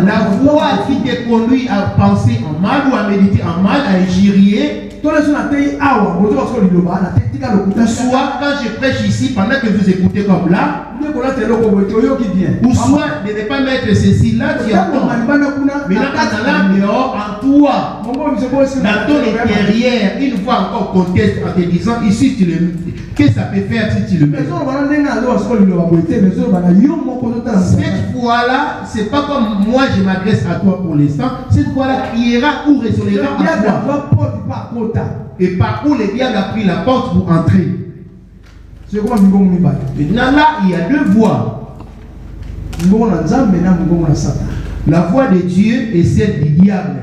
La voix qui te conduit à penser en mal ou à méditer en mal, à injurier. Soit quand je prêche ici, pendant que vous écoutez comme là, ou soit de ne pas mettre ceci là, tu entends. Mais là, quand tu as dehors, en toi, dans ton intérieur, une fois encore conteste en te disant ici, tu le mets. Qu'est-ce que ça peut faire si tu le mets? Cette fois-là, c'est pas comme moi je m'adresse à toi pour l'instant. Cette fois-là criera ou résonnera à toi. Et par où le diable a pris la porte pour entrer. Maintenant là, il y a deux voix. La voix de Dieu et celle du diable.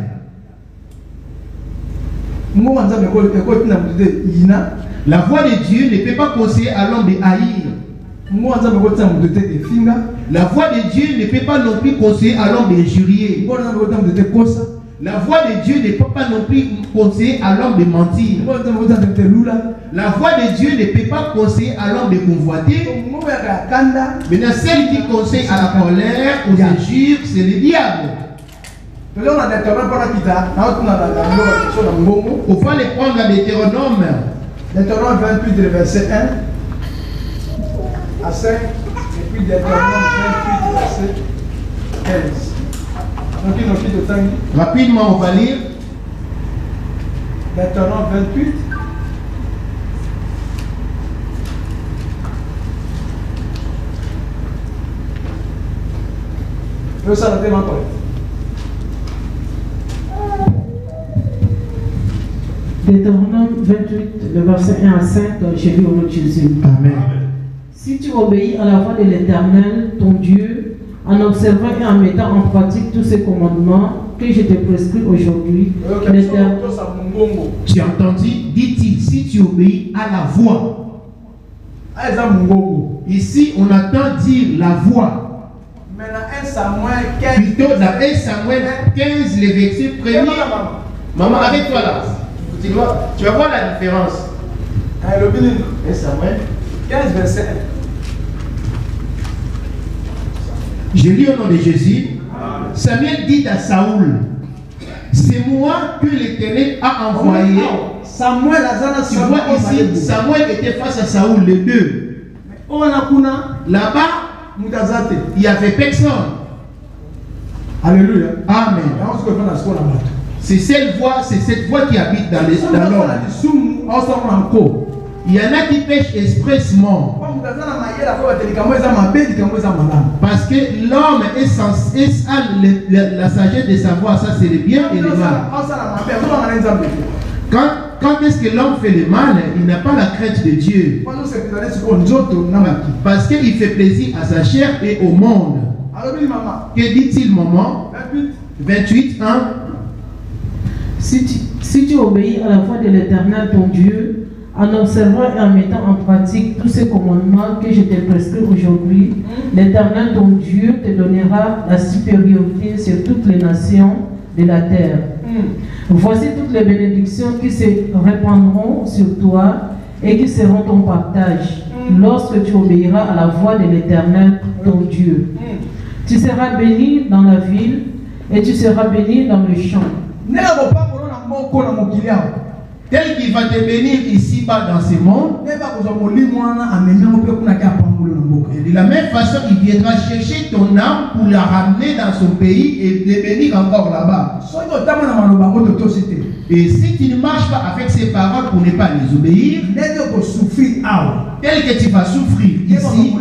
La voix de Dieu ne peut pas conseiller à l'homme de haïr. La voix de Dieu ne peut pas non plus conseiller à l'homme d'injurier. La voix de Dieu ne peut pas non plus conseiller à l'homme de mentir. La voix de Dieu ne peut pas conseiller à l'homme de convoiter. Maintenant, celle qui conseille à la colère, aux injures, c'est le diable. On va les prendre à Deutéronome. Deutéronome 28, verset 1 à 5, et puis Deutéronome 28, verset 15. Rapidement, on va lire. Deutéronome 28. Le salaté maintenant. Deutéronome 28, le verset 1 à 5, je lis au nom de Jésus. Amen. Si tu obéis à la voix de l'Éternel, ton Dieu, en observant et en mettant en pratique tous ces commandements que je te prescris aujourd'hui, Tu as entendu, dit-il, si tu obéis à la voix. Ici, on entend dire la voix. Plutôt dans 1 Samuel 15, le verset 1er. Maman, arrête-toi là. Tu vas voir la différence. 1 Samuel 15, verset 1. Je lis au nom de Jésus. Samuel dit à Saoul, c'est moi que l'Éternel a envoyé. Samuel, tu vois ici, Samuel était face à Saoul, les deux. Là-bas, il n'y avait personne. Alléluia. Amen. C'est cette voix qui habite dans l'homme. Il y en a qui pêchent expressement. Parce que l'homme est censé la sagesse de savoir ça c'est le bien et le mal. Quand est-ce que l'homme fait le mal, il n'a pas la crainte de Dieu. Parce qu'il fait plaisir à sa chair et au monde. Que dit-il, maman? 28, 1. Si tu obéis à la voix de l'Éternel ton Dieu, en observant et en mettant en pratique tous ces commandements que je te prescris aujourd'hui, l'Éternel ton Dieu te donnera la supériorité sur toutes les nations de la terre. Voici toutes les bénédictions qui se répandront sur toi et qui seront ton partage lorsque tu obéiras à la voix de l'Éternel ton Dieu. Tu seras béni dans la ville et tu seras béni dans le champ. Tel qu'il va te bénir ici-bas dans ce monde, et de la même façon, il viendra chercher ton âme pour la ramener dans son pays et te bénir encore là-bas. Et si tu ne marches pas avec ces paroles pour ne pas les obéir, tel que tu vas souffrir ici,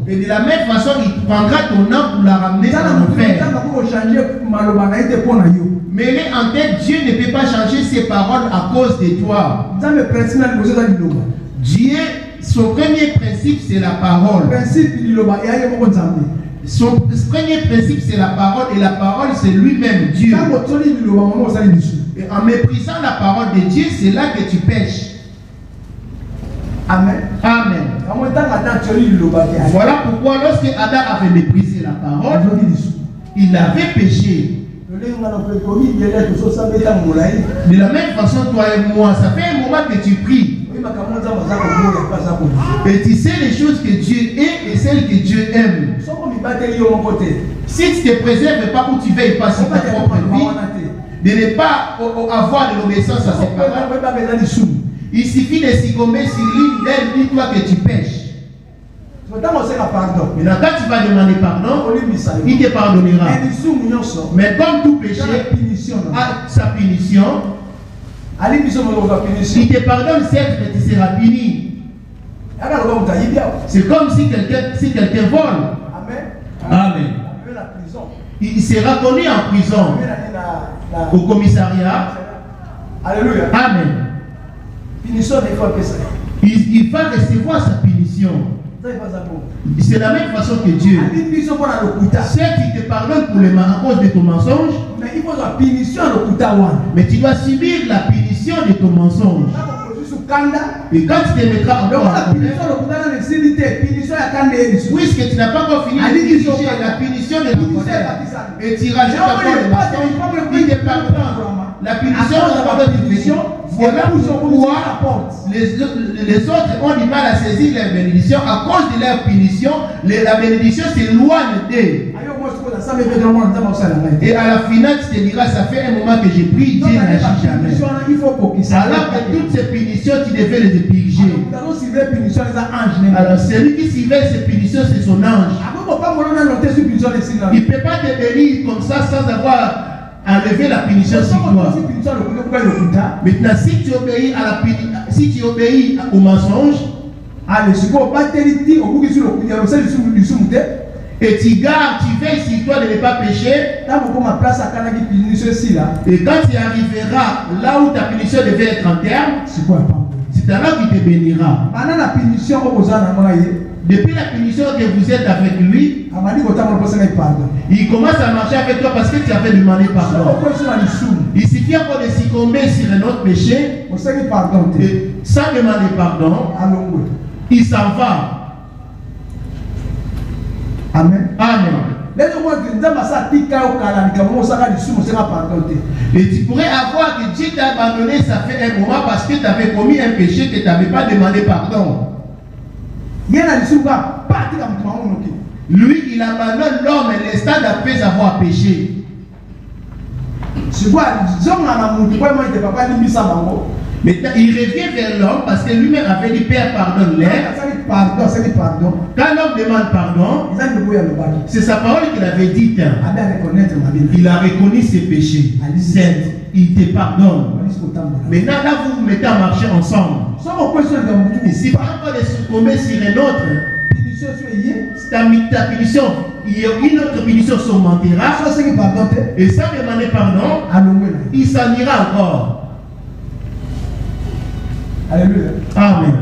et de la même façon, il prendra ton âme pour la ramener dans l'enfer. Mais en tête, Dieu ne peut pas changer ses paroles à cause de toi. Dieu, son premier principe, c'est la parole. Son premier principe, c'est la parole. Et la parole, c'est lui-même, Dieu. Et en méprisant la parole de Dieu, c'est là que tu pêches. Amen. Amen. Voilà pourquoi lorsque Adam avait méprisé la parole, il avait péché. De la même façon, toi et moi, ça fait un moment que tu pries. Et tu sais les choses que Dieu est et celles que Dieu aime. Si tu ne te préserves pas ou tu veilles pas sur ta propre vie, de ne pas avoir de l'obéissance à ses parents, il suffit de succomber sur l'île d'elle, dis-toi que tu pêches. Maintenant, quand tu vas demander pardon, il te pardonnera. Mais comme tout péché a sa punition, il te pardonne certes, mais tu seras puni. C'est comme si quelqu'un vole. Amen. Il sera connu en prison, au commissariat. Alléluia. Amen. Il va recevoir sa punition. C'est la même façon que Dieu. Certes, il te pardonne pour les à cause de ton mensonge, mais tu dois subir la punition de ton mensonge. Et quand tu te mettras encore en colère, puisque tu n'as pas encore fini de juger la punition de ton colère, et tu rajoutes encore le mensonge, il te pardonne. La punition de la punition, voilà pourquoi les autres ont du mal à saisir la bénédiction. À cause de leur punition, la bénédiction s'éloigne d'eux. Et à la finale, tu te diras, ça fait un moment que j'ai pris, Dieu n'agit jamais. Alors que toutes ces punitions, tu devais les purger. Alors celui qui suivait ces punitions, c'est son ange. Il ne peut pas te bénir comme ça sans avoir enlevé la punition sur toi. Maintenant, si tu obéis à la punition, si tu obéis au mensonge, et tu gardes, tu veilles sur toi de ne pas pécher, et quand tu arriveras là où ta punition devait être en terme, c'est alors qu'il te bénira. Depuis la punition que vous êtes avec lui, il commence à marcher avec toi parce que tu avais demandé pardon. Il suffit encore de succomber sur un autre péché, et sans demander pardon, il s'en va. Amen. Amen. Et tu pourrais avoir que Dieu t'a abandonné, ça fait un moment parce que tu avais commis un péché que tu n'avais pas demandé pardon. Lui, il abandonne l'homme l'instant d'après avoir péché. Maintenant, il revient vers l'homme parce que lui-même avait dit Père, pardonne-les. Quand l'homme demande pardon, c'est sa parole qu'il avait dite. Il a reconnu ses péchés. Certes, il te pardonne. Maintenant, là, vous vous mettez à marcher ensemble. Et si par exemple de succomber sur un autre, ta punition, il y a une autre punition s'augmentera. Et sans demander pardon, il s'en ira encore. Alléluia. Amen.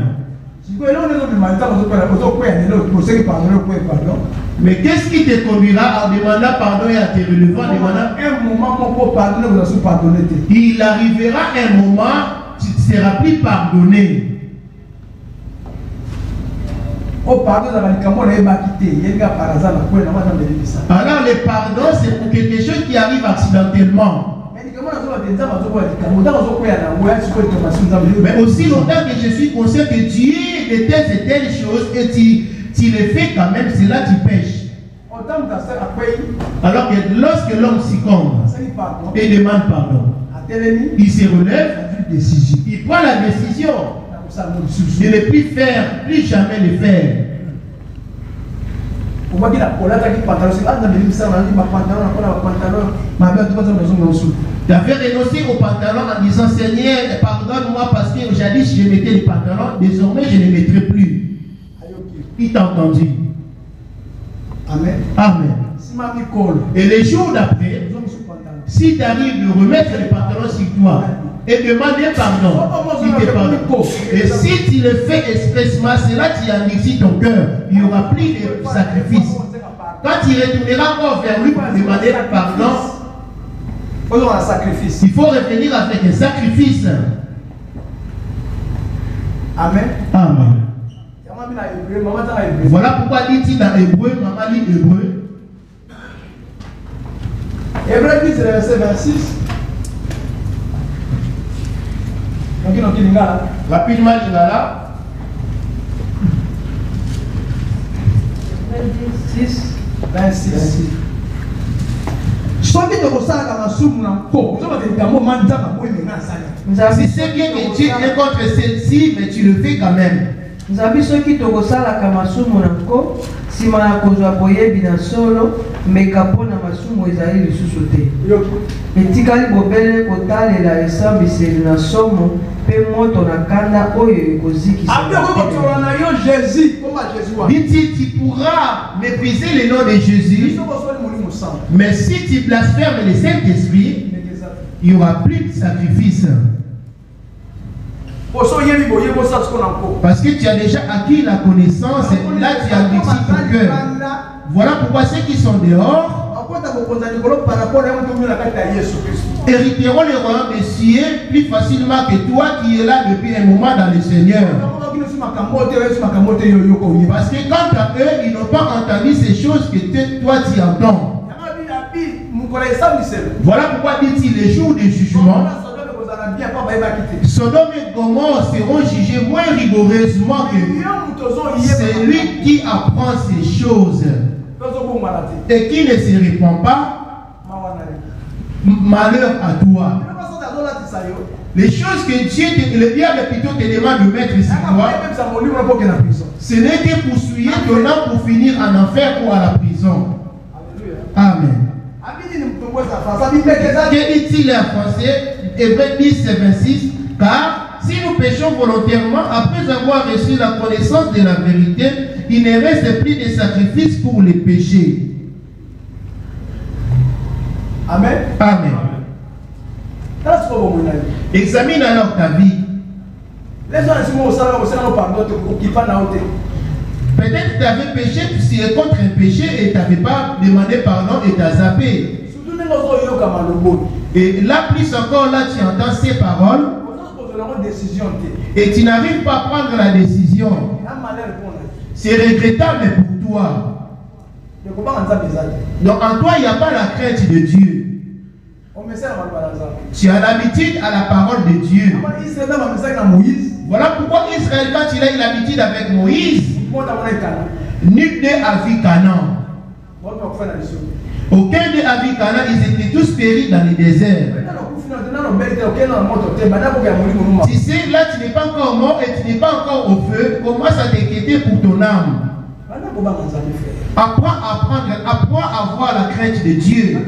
Mais qu'est-ce qui te conduira en demandant pardon et en te relevant en demandant un moment pour pardonner, vous avez pardonné. Il arrivera un moment, tu ne seras plus pardonné. Alors le pardon, c'est pour quelque chose qui arrive accidentellement. Mais aussi longtemps que je suis conscient que Dieu déteste telles choses et tu les fais quand même, c'est là que tu pêches. Alors que lorsque l'homme succombe et demande pardon, il se relève, il prend la décision de ne plus jamais le faire. Tu avais renoncé au pantalon en disant Seigneur, pardonne-moi parce que jadis je mettais les pantalons, désormais je ne les mettrai plus. Il t'a entendu. Amen. Amen. Et les jours d'après, si tu arrives de remettre les pantalons sur toi et demander pardon, il te pardonne. Et si tu le fais expressement, c'est là que tu endurcis ton cœur. Il n'y aura plus de sacrifice. Quand tu retourneras encore vers lui pour demander pardon, il faut revenir avec un sacrifice. Amen. Amen. Voilà pourquoi dit-il dans Hébreu, maman lit Hébreu. Hébreu 10, verset 26. Rapidement, Lingala. 26. soki tokosalaka masumu na nkoko ozobatelikamo manzaka boyemenga asala Si c'est bien que Dieu est contre celle-ci, mais tu le fais quand même. nzambi soki tokosalaka masumu na nko nsima ya kozwa boyebi na solo meka mpo na masumu ezali lisusu te etikali bobele kotalela esambiseli na somo mpe moto na kanda oyo ekozikisa Dit-il, tu pourras mépriser le nom de Jésus, mais si tu blasphèmes le Saint-Esprit, il n'y aura plus de sacrifice. Parce que tu as déjà acquis la connaissance et là tu as endurci ton cœur. Voilà pourquoi ceux qui sont dehors hériteront le royaume des cieux plus facilement que toi qui es là depuis un moment dans le Seigneur. Parce que quant à eux, ils n'ont pas entendu ces choses que toi tu entends. Voilà pourquoi dit-il les jours du jugement, Sodome et Gomorrhe seront jugés moins rigoureusement que celui qui apprend ces choses et qui ne se répand pas. Malheur à toi. Les choses que Dieu, le diable plutôt te demande de mettre sur toi, ce n'est que poursuivre ton âme pour finir en enfer ou à la prison. Amen. Que dit-il en français? Hébreux 10, 26. Car si nous péchons volontairement après avoir reçu la connaissance de la vérité, il ne reste plus de sacrifice pour les péchés. Amen. Amen. Examine alors ta vie. Peut-être que tu avais péché, tu es contre un péché et tu n'avais pas demandé pardon et tu as zappé. Et là, plus encore, là, tu entends ces paroles et tu n'arrives pas à prendre la décision. C'est regrettable pour toi. Donc en toi, il n'y a pas la crainte de Dieu. Tu as l'habitude à la parole de Dieu. Voilà pourquoi Israël, quand il a eu l'habitude avec Moïse, nul d'eux a vu Canaan. Aucun d'eux a vu Canaan, ils étaient tous péris dans le désert. Tu sais, là tu n'es pas encore mort et tu n'es pas encore au feu, commence à t'inquiéter pour ton âme. Apprends à avoir la crainte de Dieu.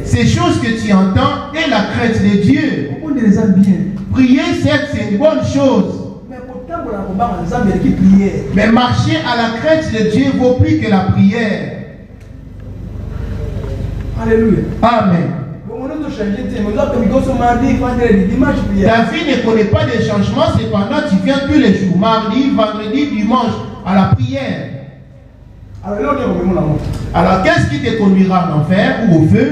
Ces choses que tu entends et la crainte de Dieu. Prier, certes, c'est une bonne chose. Mais marcher à la crainte de Dieu vaut plus que la prière. Alléluia. Amen. Ta vie ne connaît pas de changement, cependant tu viens tous les jours, mardi, vendredi, dimanche, à la prière. Alors qu'est-ce qui te conduira en enfer ou au feu?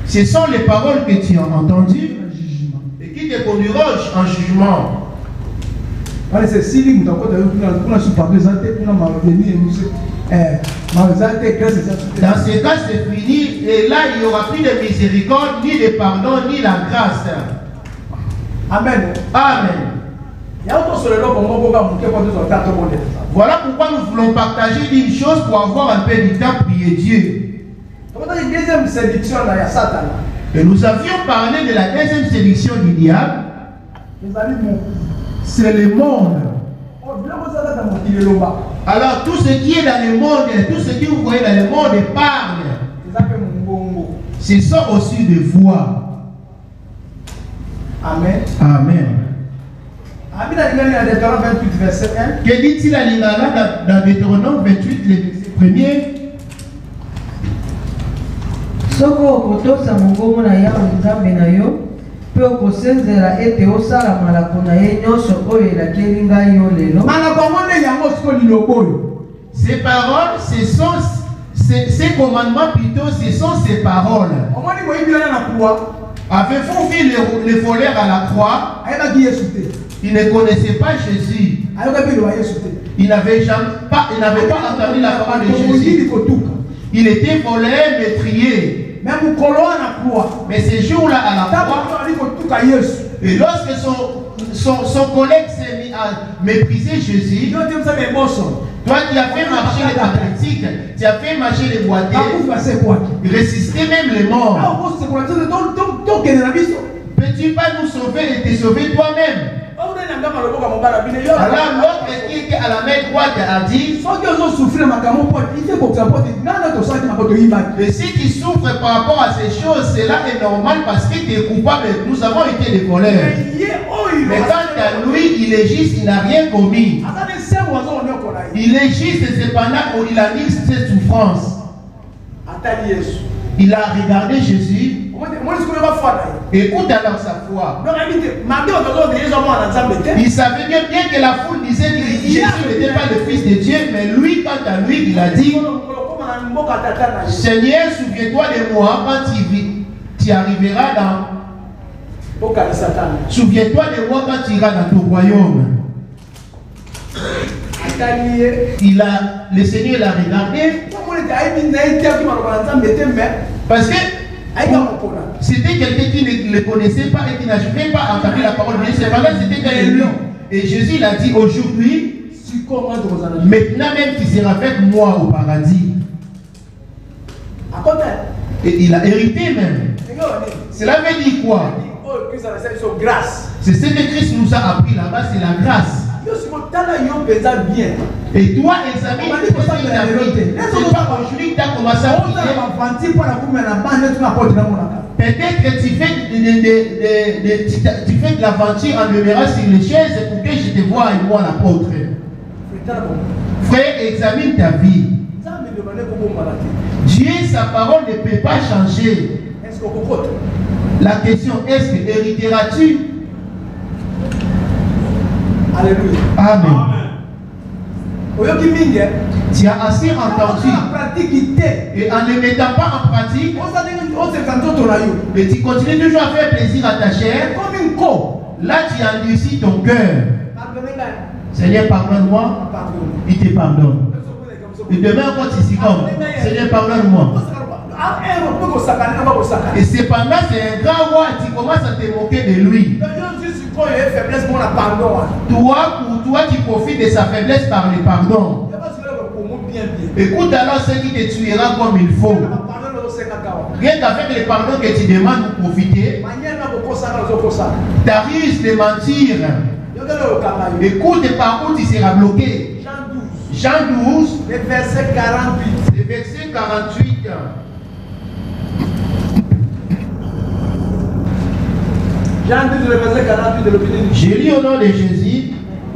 Ce sont les paroles que tu as entendues et qui te conduiront en jugement. Dans ce cas, c'est fini et là il n'y aura plus de miséricorde, ni de pardon, ni la grâce. Amen. Amen. Voilà pourquoi nous voulons partager une chose pour avoir un peu de temps prier Dieu. Et nous avions parlé de la deuxième séduction du diable. C'est le monde. Alors tout ce qui est dans le monde, tout ce que vous voyez dans le monde parle. Ce sont aussi des voix. Amen. Amen. Que dit-il à Lingala dans Deutéronome 28, le verset 1er? soko okotosa mongongo na yawe nzambe na yo mpe okosenzela ete osala malako na ye nyonso oyo elakeli ngai yo lelo. Ces paroles, ces commandements plutôt, ce sont ces paroles. Avez-vous vu les voleurs à la croix? Ils ne connaissaient pas Jésus. Ils n'avaient pas entendu la parole de Jésus. Il était voleur, meurtrier. Mais ces jours-là à la croix, et lorsque son collègue s'est mis à mépriser Jésus, toi qui as fait marcher les athlétiques, tu as fait marcher les boiteux, résister même les morts. Peux-tu pas nous sauver et te sauver toi-même? Alors l'autre qui était à la main droite a dit, et si tu souffres par rapport à ces choses, cela est normal parce que tu es coupable. Nous avons été des voleurs. Mais quant à lui, il est juste, il n'a rien commis. Il est juste et cependant il a dit ses souffrances. Il a regardé Jésus. Écoute alors sa foi. Il savait bien que la foule disait que Jésus n'était pas le Fils de Dieu, mais lui, quant à lui, il a dit, Seigneur, souviens-toi de moi quand tu arriveras dans... Souviens-toi de moi quand tu iras dans ton royaume. Le Seigneur l'a regardé. Parce que c'était quelqu'un qui ne le connaissait pas et qui n'arrivait pas à entendre la parole de Dieu. C'était quelqu'un. Et Jésus l'a dit aujourd'hui, maintenant même tu seras avec moi au paradis. Et il a hérité même. Cela veut dire quoi? C'est ce que Christ nous a appris là-bas, c'est la grâce. Et toi, examine ce que tu as fait. C'est pas aujourd'hui que tu as commencé à prier. Peut-être que tu fais de l'aventure en demeurant sur les chaises pour que je te voie et moi l'apôtre. Frère, examine ta vie. Dieu, sa parole ne peut pas changer. La question, est-ce que hériteras-tu? Alléluia. Amen. Tu as assez entendu. Et en ne mettant pas en pratique, mais tu continues toujours à faire plaisir à ta chair. Là, tu endurcis ton cœur. Seigneur, pardonne-moi. Il te pardonne. Et demain, quand tu s'y comme, Seigneur, pardonne-moi. Et cependant, c'est un grand roi, tu commences à te moquer de lui. Toi, pour toi, tu profites de sa faiblesse par le pardon. Écoute alors ce qui te tuera comme il faut. Rien qu'avec le pardon que tu demandes pour profiter, tu risques de mentir. Écoute par où tu seras bloqué. Jean 12, le verset 48. Le verset 48. Jean 12, le verset 48 de l'opinion. Je lis au nom de Jésus.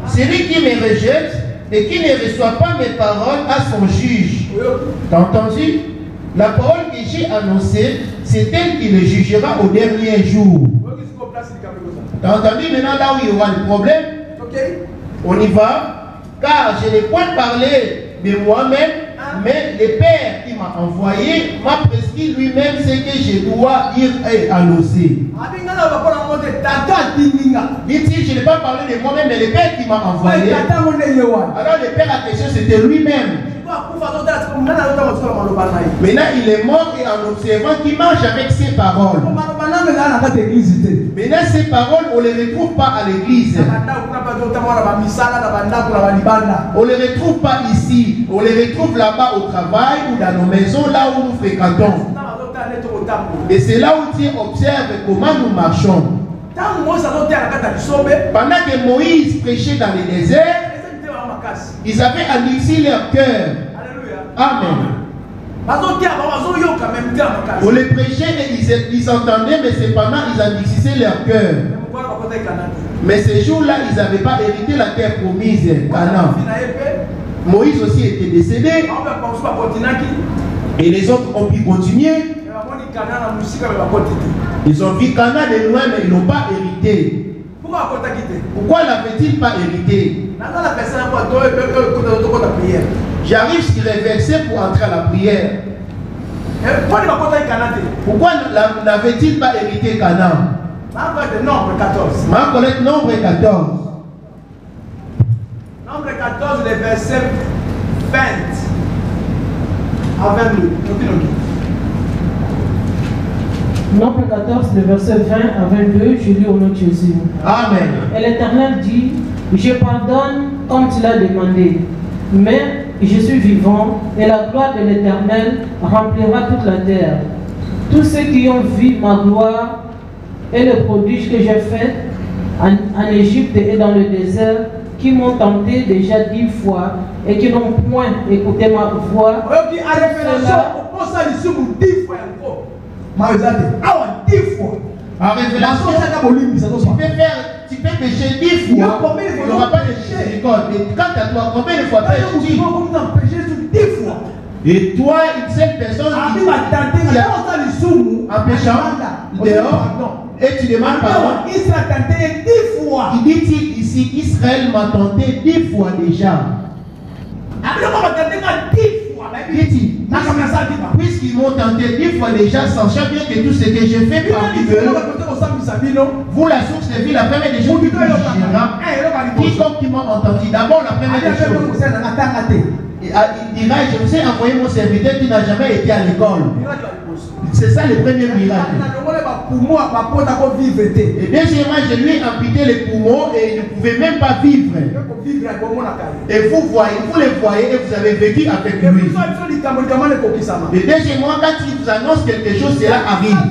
Celui qui me rejette et qui ne reçoit pas mes paroles à son juge. T'as entendu? La parole que j'ai annoncée, c'est elle qui le jugera au dernier jour. T'as entendu maintenant là où il y aura le problème? On y va. Car je n'ai point parlé de moi-même, mais le Père qui m'a envoyé m'a prescrit lui-même ce que je dois dire et annoncer. Dit-il, je n'ai pas parlé de moi-même, mais le Père qui m'a envoyé. Alors le Père a question, c'était lui-même. Maintenant il est mort et en observant qu'il marche avec ses paroles. Maintenant ces paroles, on ne les retrouve pas à l'église. On ne les retrouve pas ici. On les retrouve là-bas au travail ou dans nos maisons, là où nous fréquentons. Et c'est là où Dieu observe comment nous marchons. Pendant que Moïse prêchait dans le désert, ils avaient endurci leur cœur. Amen. On les prêchait et ils entendaient, mais cependant ils endurcissaient leur cœur. Mais ces jours-là, ils n'avaient pas hérité la terre promise, Canaan. Moïse aussi était décédé. Et les autres ont pu continuer. Ils ont vu Canaan de loin, mais ils n'ont pas hérité. Pourquoi n'avaient-ils pas hérité? J'arrive sur les versets pour entrer à la prière. Pourquoi n'avaient-ils pas hérité Canaan? Nombre 14. Ma collègue, nombre 14. Nombre 14, les versets 20 à 22. Nombre 14, le verset 20 à 22, je lis au nom de Jésus. Amen. Et l'Éternel dit, je pardonne comme tu l'as demandé, mais je suis vivant et la gloire de l'Éternel remplira toute la terre. Tous ceux qui ont vu ma gloire et le prodige que j'ai fait en Égypte et dans le désert, qui m'ont tenté déjà 10 fois et qui n'ont point écouté ma voix. En révélation, tu peux pécher 10 fois, il n'y aura pas de miséricorde. Et quant à toi, combien de fois pêches-tu? Et toi, une seule personne qui en péchant dehors, et tu demandes pardon. Il dit ici, Israël m'a tenté 10 fois déjà. Puisqu'ils m'ont tenté 10 fois déjà, sachant bien que tout ce que j'ai fait parmi eux, vous la source de vie, la première des choses qui quiconque qui m'a entendu, d'abord la première des choses, il dira, je vous ai envoyé mon serviteur qui n'a jamais été à l'école. C'est ça le premier miracle. Et deuxièmement, je lui ai amputé les poumons et il ne pouvait même pas vivre. Et vous le voyez et vous avez vécu avec lui. Et deuxièmement, quand il vous annonce quelque chose, cela arrive.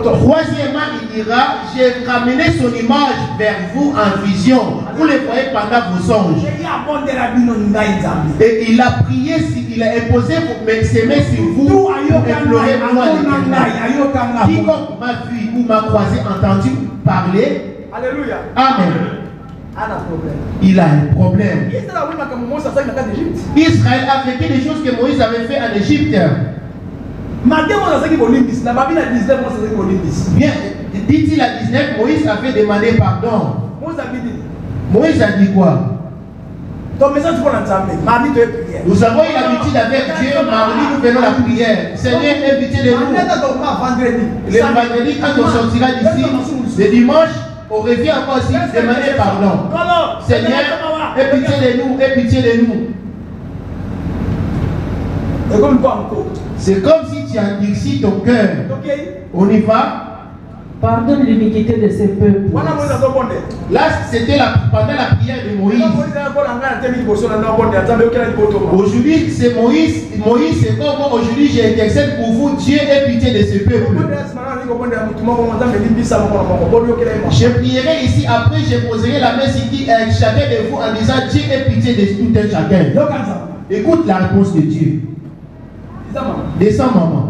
Troisièmement, il dira, j'ai ramené son image vers vous en vision. Vous le voyez pendant vos songes. Et il a prié, il a imposé ses mains sur vous pour implorer moi l'éternel. Quiconque m'a vu ou m'a croisé, entendu parler, Alléluia. Amen. Il a un problème. Israël a fait des choses que Moïse avait fait en Égypte. Bien, dit-il à 19, Moïse avait demandé pardon. Moïse a dit quoi? Nous avons eu l'habitude avec Dieu, mardi nous venons la prière. Seigneur, invitez de nous. Le vendredi, quand on sortira d'ici, le dimanche, on revient encore ici, demander pardon. Seigneur, aie pitié de nous, aie pitié de nous. C'est comme si tu endurcis ton cœur. On y va. Pardonne l'iniquité de ces peuples. Là, c'était pendant la prière de Moïse. Aujourd'hui, c'est Moïse. Moïse, c'est comme moi. Aujourd'hui, j'intercède pour vous. Dieu ait pitié de ce peuple. Je prierai ici. Après, je poserai la main sur chacun de vous en disant Dieu ait pitié de tout un chacun. Écoute la réponse de Dieu. Descends, maman.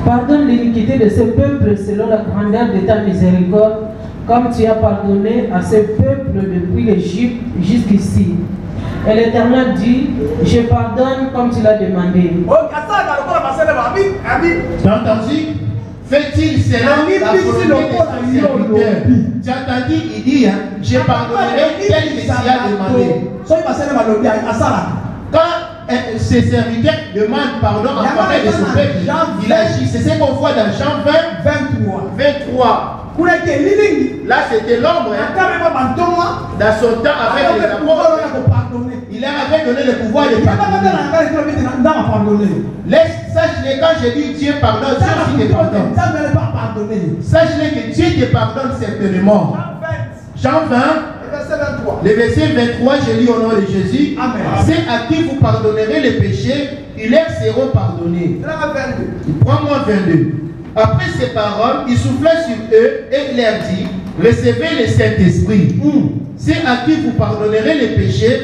Pardonne l'iniquité de ce peuple selon la grandeur de ta miséricorde, comme tu as pardonné à ce peuple depuis l'Égypte jusqu'ici. Et l'Éternel dit, je pardonne comme tu l'as demandé. Tu as entendu? Fait-il selon la volonté de son serviteur? Tu as entendu? Il dit, je pardonnerai tel que tu as demandé. Quand ses serviteurs demandent pardon en faveur de son peuple, il agit. C'est ce qu'on voit dans Jean 23. Là, c'était l'ombre. Dans son temps, avec les apôtres, il leur avait donné le pouvoir de pardonner. Sache-le, quand je dis Dieu pardonne, Dieu aussi te pardonne. Sache-le que Dieu te pardonne certainement. Jean 20. Le verset 23, je lis au nom de Jésus. C'est à qui vous pardonnerez les péchés, ils leur seront pardonnés. Prends-moi 22. Après ces paroles, il souffla sur eux et leur dit, recevez le Saint-Esprit. C'est à qui vous pardonnerez les péchés,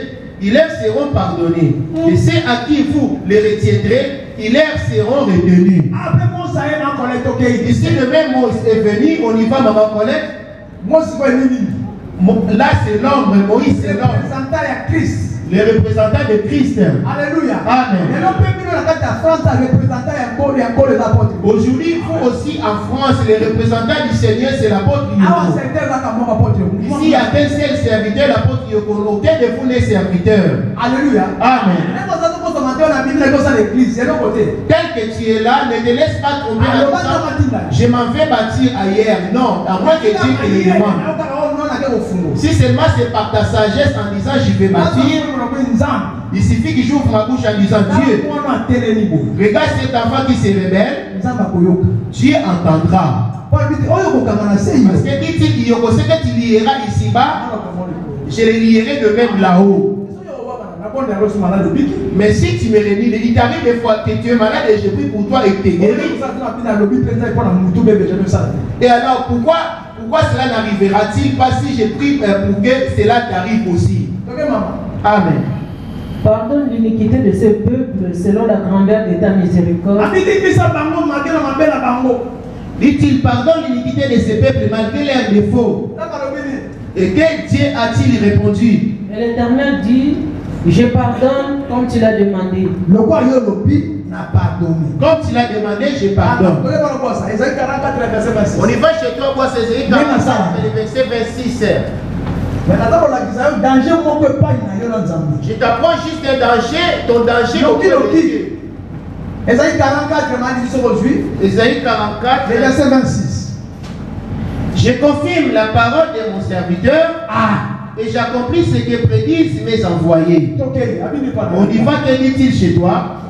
ils leur seront pardonnés. Et c'est à qui vous les retiendrez, ils leur seront retenus. Ici, le même mot est venu, on y va, maman Colette. Là, c'est l'ombre, Moïse, c'est l'ombre. Les représentants de Christ. Alléluia. Amen. Aujourd'hui, vous aussi en France, les représentants du Seigneur, c'est l'apôtre Yoko. Ici, il n'y a qu'un seul serviteur, l'apôtre Yoko. Aucun de vous n'est serviteur. Alléluia. Amen. Tel que tu es là, ne te laisse pas tromper. Je m'en vais bâtir ailleurs. Non, à moins que Dieu te le demande. Si seulement c'est par ta sagesse en disant je vais bâtir, il suffit que j'ouvre ma bouche en disant Dieu. Regarde cet enfant qui se révèle, Dieu entendra. Parce que dit-il, ce que tu lieras ici-bas, je le lierai de même là-haut. Mais si tu me réunis, il t'arrive des fois que tu es malade et je prie pour toi et que tu es guéri. Et alors pourquoi cela n'arrivera-t-il pas si je prie pour que cela t'arrive aussi? Amen. Pardonne l'iniquité de ce peuple selon la grandeur de ta miséricorde. Dit-il, pardonne l'iniquité de ce peuple malgré leurs défauts. Et que Dieu a-t-il répondu? Et l'Éternel dit, je pardonne comme tu l'as demandé. Comme tu l'as demandé, je pardonne. On y va chez toi, voir Ésaïe 44, le verset 26. Je t'apprends juste un danger, ton danger au Dieu. Ésaïe 44, Ésaïe 44, le verset 26. Je confirme la parole de mon serviteur et j'accomplis ce que prédisent mes envoyés. On y va, que dit-il chez toi?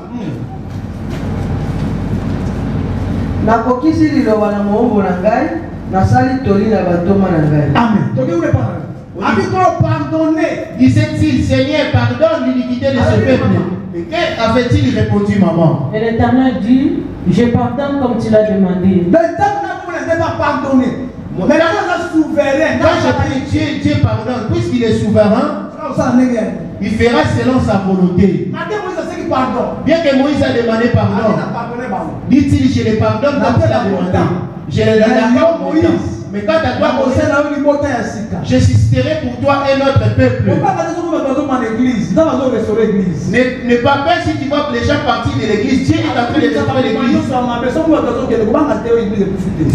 Nakokisi liloba na moombo na ngai, nasali toli na batoma na ngai. Amen. Disait-il, Seigneur, pardonne l'iniquité de ce peuple. Et qu'avait-il répondu, maman? Et l'Éternel dit, je pardonne comme tu l'as demandé. Mais souverain. Quand je prie Dieu pardonne, puisqu'il est souverain, il fera selon sa volonté. Bien que Moïse a demandé pardon, dit-il, je le pardonne comme il a demandé. Je le donne Moïse. Mais quand à toi, je susciterai pour toi un autre peuple. Ne pas peur si tu vois que les gens partis de l'église. Dieu est en train de restaurer l'église.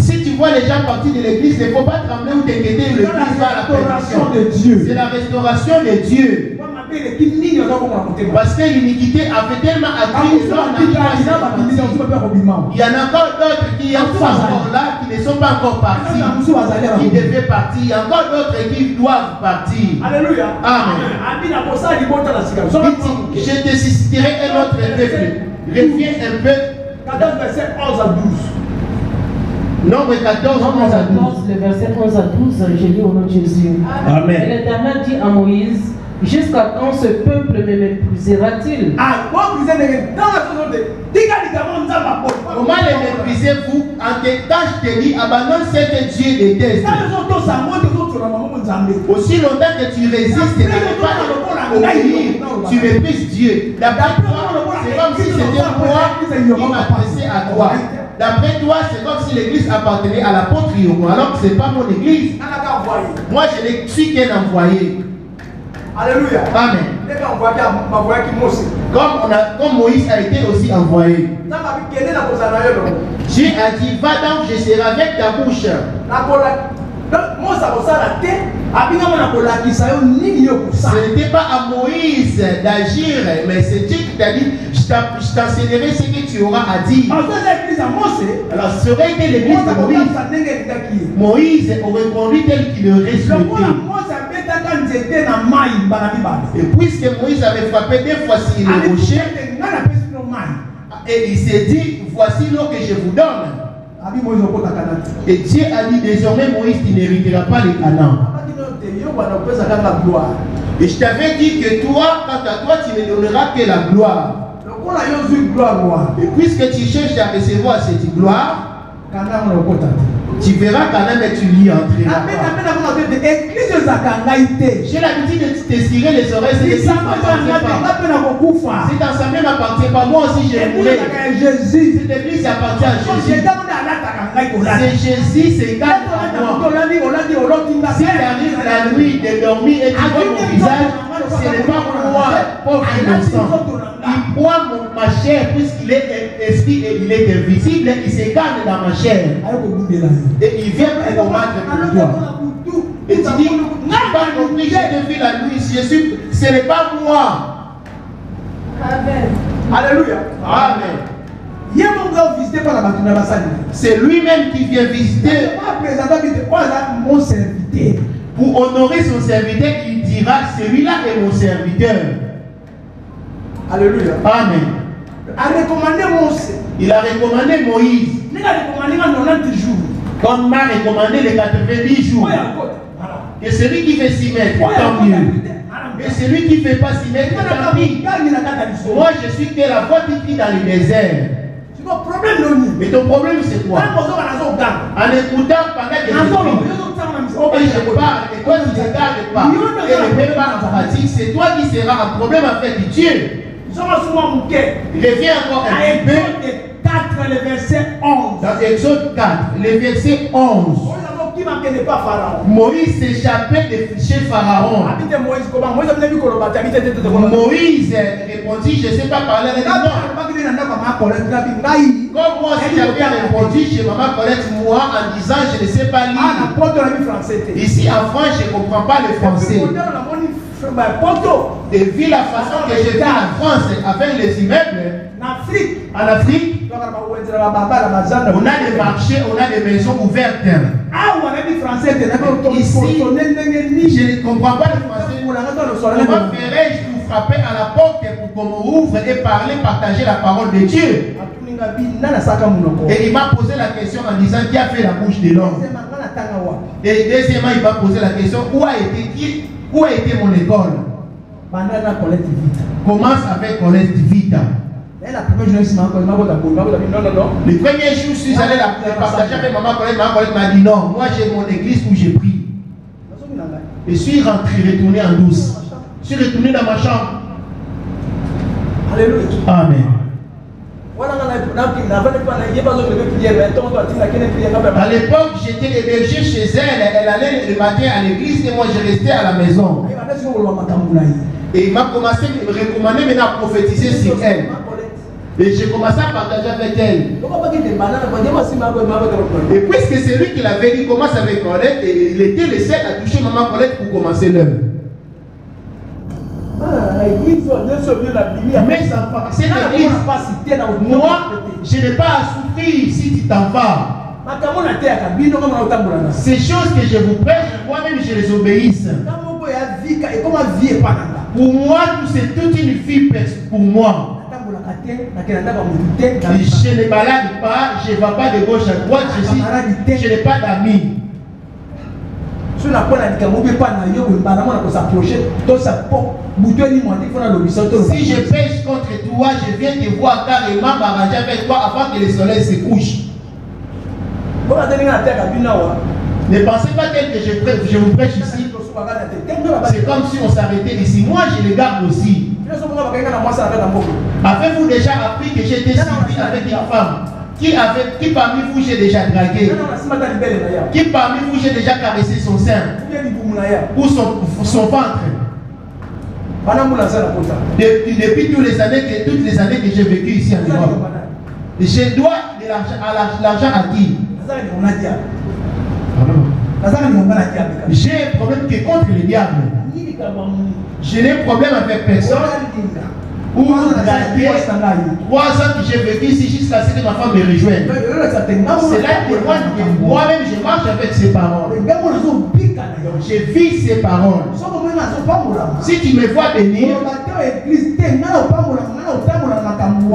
Si tu vois les gens partis de l'église, il ne faut pas trembler ou t'inquiéter. L'église va à la perdition de Dieu. C'est la restauration de Dieu. Parce que l'iniquité avait tellement accru. Il y en a encore d'autres qui sont encore là, qui ne sont pas encore partis. Qui devaient partir. Il y a encore d'autres qui doivent partir. Alléluia. Amen. Je te susciterai un autre peuple. Reviens un peu. 14 verset 11 à 12. Nombre 14, 11 à 12. Le verset 11 à 12, je lis au nom de Jésus. Amen. Et l'Éternel dit à Moïse, jusqu'à quand ce peuple me méprisera-t-il? Comment les méprisez-vous en tant que je te dis, abandonne ce que Dieu déteste. Aussi longtemps que tu résistes et n'arrives pas à obéir, tu méprises Dieu. D'après toi, c'est comme si c'était moi qui m'adressais à toi. D'après toi, c'est comme si l'église appartenait à l'apôtre Yomo, alors que ce n'est pas mon église. Moi, je ne suis qu'un envoyé. Alléluia. Amen. Comme Moïse a été aussi envoyé. Dieu a dit, va donc, je serai avec ta bouche. Ce n'était pas à Moïse d'agir, mais c'est Dieu qui t'a dit, je t'enseignerai ce que tu auras à dire. Alors, ce serait été l'église de Moïse. Moïse aurait conduit tel qu'il aurait souhaité. Et puisque Moïse avait frappé deux fois sur le rocher, et il s'est dit, voici l'eau que je vous donne. Et Dieu a dit, désormais Moïse, tu n'hériteras pas les Canaan. Et je t'avais dit que toi, quant à toi, tu ne donneras que la gloire. Et puisque tu cherches à recevoir cette gloire, tu verras quand même et tu y entreras. J'ai l'habitude de t'estirer les oreilles. Si cet ensemble m'appartient pas, moi aussi je mourrai. Cette église appartient à Jésus. C'est Jésus, c'est garde à moi. Si j'arrive la nuit de dormir et tu vois mon visage, ce n'est pas moi, pauvre innocent. Il prend ma chair puisqu'il est esprit et il est invisible, il se garde dans ma chair. Et il vient pour combattre pour toi. Et tu dis, tu n'as pas compris, j'ai vu la nuit, Jésus, ce n'est pas moi. Amen. Alléluia. Amen. C'est lui-même qui vient visiter Pour honorer son serviteur, il dira, celui-là est mon serviteur. Alléluia. Amen. Il a recommandé Moïse. Comme m'a recommandé les 90 jours. Et celui qui veut s'y mettre, tant mieux. Et celui qui ne fait pas s'y mettre, tant pis. Moi, je suis que la voie qui crie dans le désert. Mais ton problème, c'est quoi? En écoutant pendant des jours, et je parle, et toi, tu ne regardes pas, et ne mets pas en pratique, c'est toi qui seras un problème avec Dieu. Reviens encore un petit peu. 4, le verset 11. Dans Exode 4, le verset 11. Moïse s'échappait de chez Pharaon. Moïse répondit, je ne sais pas parler avec non. Comme moi, si j'avais répondu chez maman Colette, moi, en disant, je ne sais pas lire. Ici en France, je ne comprends pas le français. Et vu la façon que j'ai fait en France avec les immeubles, en Afrique, on a des marchés, on a des maisons ouvertes. Ici, je ne comprends pas le français. Comment ferais-je pour frapper à la porte pour qu'on m'ouvre et parler, partager la parole de Dieu? Et il m'a posé la question en disant qui a fait la bouche de l'homme. Et deuxièmement, il m'a posé la question où a été mon école? Commence avec Colette Vita. Le premier jour, je suis allé la partager avec maman Colette. Maman Colette m'a dit non, moi j'ai mon église où j'ai pris. Je suis retourné en douce. Je suis retourné dans ma chambre. Alléluia. Amen. À l'époque, j'étais hébergé chez elle. Elle allait le matin à l'église et moi je restais à la maison. Et il m'a commencé à me recommander maintenant à prophétiser sur elle. Et j'ai commencé à partager avec elle. Et puisque c'est lui qui l'avait dit, commence avec Colette, et il était le seul à toucher maman Colette pour commencer l'œuvre. Mais cette église, moi, je n'ai pas à souffrir si tu t'en vas. Ces choses que je vous prêche, moi-même je les obéisse. Pour moi, c'est toute une vie pour moi. Je ne balade pas, je ne vais pas de gauche à droite, je n'ai pas d'amis. Si je pêche contre toi, je viens te voir carrément m'arranger avec toi avant que le soleil se couche. Ne pensez pas que je vous prêche ici. C'est comme si on s'arrêtait ici. Moi, je les garde aussi. Avez-vous déjà appris que j'étais suivi avec une femme? Qui parmi vous j'ai déjà dragué? Qui parmi vous j'ai déjà caressé son sein? Ou son ventre? Depuis toutes les années que j'ai vécu ici en Europe. Je dois l'argent à qui? J'ai un problème qui est contre le diable. Je n'ai problème avec personne. Ou 3 ans que j'ai vécu ici jusqu'à ce que ma femme me rejoigne. C'est là que moi-même je marche avec ses paroles. Je vis ses paroles. Si tu me vois venir, il ne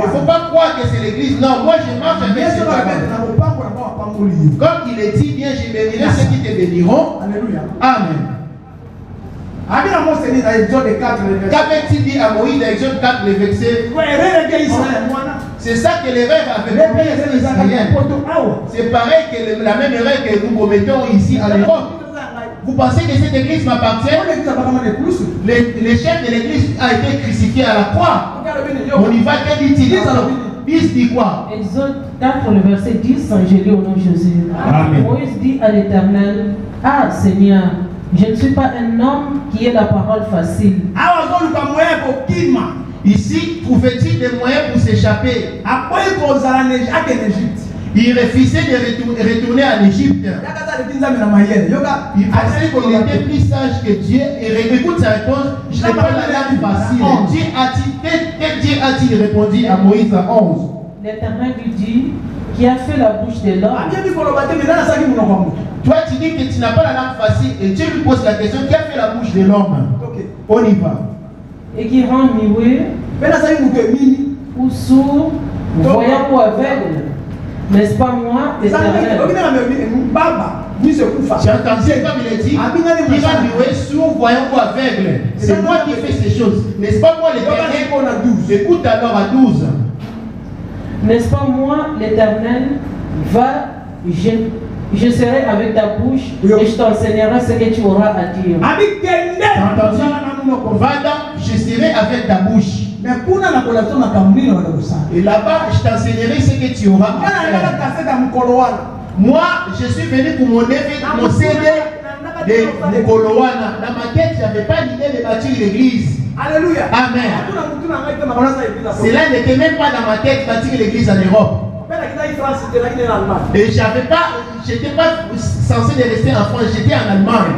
faut pas croire que c'est l'église. Non, moi je marche avec ses paroles. Comme il est dit bien, je bénirai ceux qui te béniront. Amen. Qu'avait-il dit à Moïse dans Exode 4, le verset? C'est ça que l'erreur avait commis les Israéliens. C'est pareil que la même erreur que nous commettons ici en Europe. Vous pensez que cette église m'appartient? Le chef de l'église a été crucifié à la croix. On y va, que dit-il? Il dit quoi? Exode 4, le verset 10, je lis au nom de Jésus. Moïse dit à l'Éternel, ah Seigneur, je ne suis pas un homme qui ait la parole facile. Ici, trouvait-il des moyens pour s'échapper? Il refusait de retourner en Égypte. Il pensait qu'il était plus sage que Dieu. Et écoute sa réponse, je n'ai pas la langue facile. Dieu a dit, quel Dieu a-t-il répondu à Moïse à 11? L'Éternel lui dit, qui a fait la bouche de l'homme. Toi, tu dis que tu n'as pas la langue facile et Dieu lui pose la question qui a fait la bouche de l'homme. On y va. Et qui rend muet ou sourd, voyant ou aveugle. N'est-ce pas moi, l'Éternel? J'ai entendu comme il a dit, qui va muet, sourd, voyant ou aveugle. C'est moi qui fais ces choses. N'est-ce pas moi l'Éternel? Écoute alors à 12. N'est-ce pas moi, l'Éternel? Va, je serai avec ta bouche et je t'enseignerai ce que tu auras à dire. Va donc, je serai avec ta bouche. Et là-bas, je t'enseignerai ce que tu auras à faire. Moi, je suis venu pour mon CD de Mukolowana. Dans ma tête, je n'avais pas l'idée de bâtir l'église. Alléluia. Amen. Cela n'était même pas dans ma tête bâtir l'église en Europe. Et j'étais pas censé de rester en France, j'étais en Allemagne.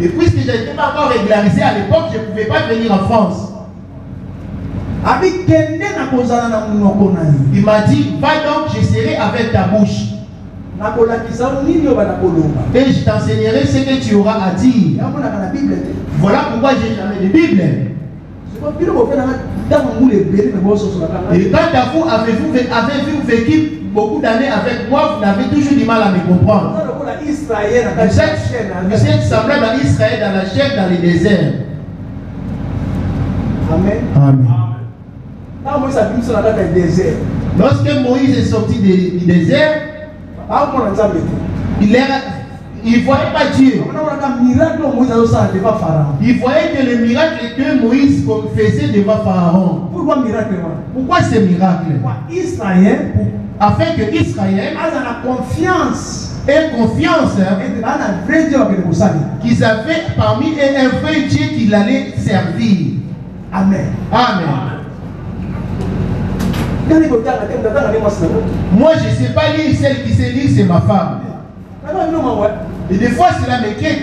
Et puisque je n'étais pas encore régularisé à l'époque, je ne pouvais pas venir en France. Il m'a dit, va donc, je serai avec ta bouche. Et je t'enseignerai ce que tu auras à dire. Voilà pourquoi j'ai jamais de Bible. Et quant à vous, avez-vous vécu beaucoup d'années avec moi, vous avez toujours du mal à me comprendre. Vous êtes semblable à Israël dans la chair, dans le désert. Amen. Amen. Lorsque Moïse est sorti du désert, il ne voyait pas Dieu. Il voyait que le miracle que Moïse faisait devant Pharaon. Pourquoi ce miracle? Afin que Israël ait confiance qu'ils avaient parmi eux un vrai Dieu qu'il allait servir. Amen. Amen. Moi, je ne sais pas lire, celle qui sait lire, c'est ma femme. Et des fois, cela m'inquiète.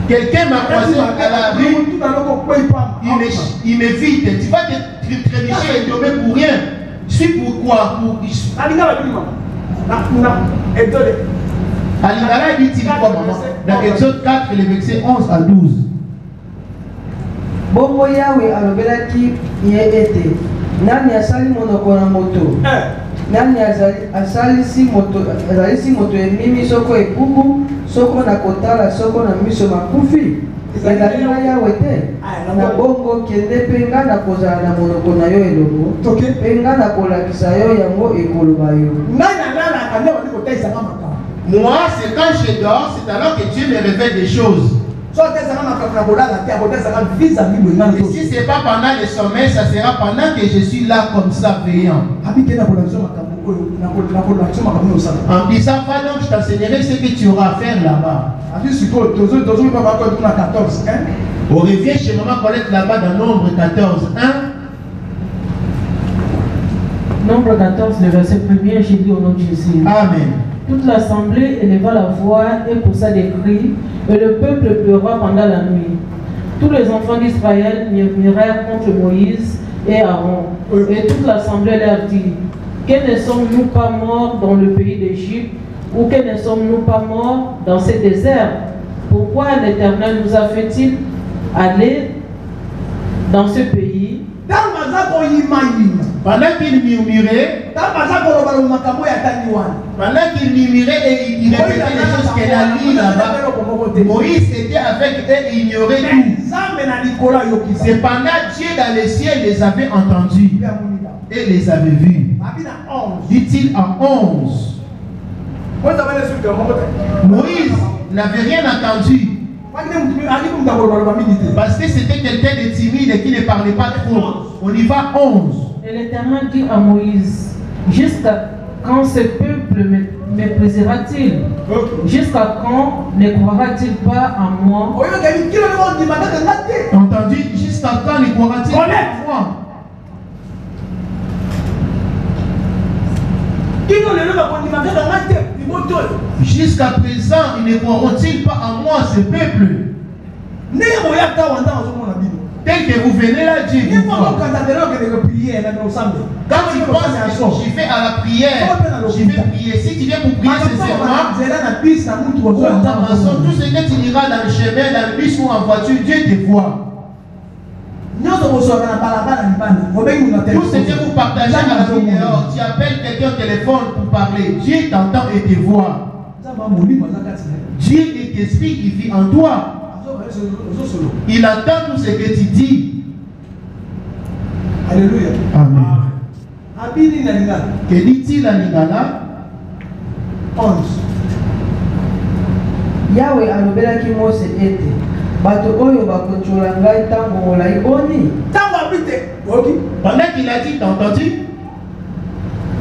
Quelqu'un m'a croisé à la rue, il m'évite. Tu vas te trébucher et tomber pour rien. Je suis pourquoi? Alingala dit-il quoi, maman? Dans Exode 4, le verset 11 à 12. Bongo Yahweh alobelaki ye ete nani asali monoko na moto nani asalisi moto emimi soko ebubu soko na kotala soko na miso makufi ezali na Yahweh te na bongo kende mpe nga na kozala na monoko na yo elongo mpe nga na kolakisa yo yango ekoloba yo. Moi, c'est quand je dors, c'est alors que Dieu me révèle des choses. Et si ce n'est pas pendant le sommeil, ça sera pendant que je suis là comme ça veillant. En disant, va donc, je t'enseignerai ce que tu auras à faire là-bas. On revient chez Maman Colette là-bas dans Nombre 14, 1. Nombre 14, le verset 1er, j'ai dit au nom de Jésus. Amen. Toute l'assemblée éleva la voix et poussa des cris, et le peuple pleura pendant la nuit. Tous les enfants d'Israël murmurèrent contre Moïse et Aaron. Et toute l'assemblée leur dit, que ne sommes-nous pas morts dans le pays d'Égypte, ou que ne sommes-nous pas morts dans ces déserts? Pourquoi l'Éternel nous a fait-il aller dans ce pays? Pendant qu'il murmurait, et il répétait les choses qu'elle a lues là-bas, Moïse était avec eux et ignorait tout. Cependant, Dieu dans les cieux les avait entendus et les avait vus. Dit-il en 11. Moïse n'avait rien entendu. Parce que c'était quelqu'un de timide et qui ne parlait pas trop. On y va 11. Et l'Éternel dit à Moïse, jusqu'à quand ce peuple méprisera-t-il? Jusqu'à quand ne croira-t-il pas en moi? Entendu? Jusqu'à quand ne croira-t-il pas en moi? Jusqu'à présent, ils ne croiront-ils pas en moi, ce peuple? tel que vous venez là, Dieu vous voit. Quand tu penses que je vais à la prière, je vais prier. Si tu viens pour prier sincèrement, tout ce que tu iras dans le chemin, dans le bus ou en voiture, Dieu te voit. Tout ce que vous partagez à la vidéo, tu appelles quelqu'un au téléphone pour parler, Dieu t'entend et te voit. Dieu est esprit qui vit en toi. Il entend tout ce que tu dis. Alléluia. Amen. Que dit-il à Lingala? 11. Yahweh alobelaki Mose ete bato oyo bakochola ngai ntango molai boni. Pendant qu'il a dit, t'as entendu?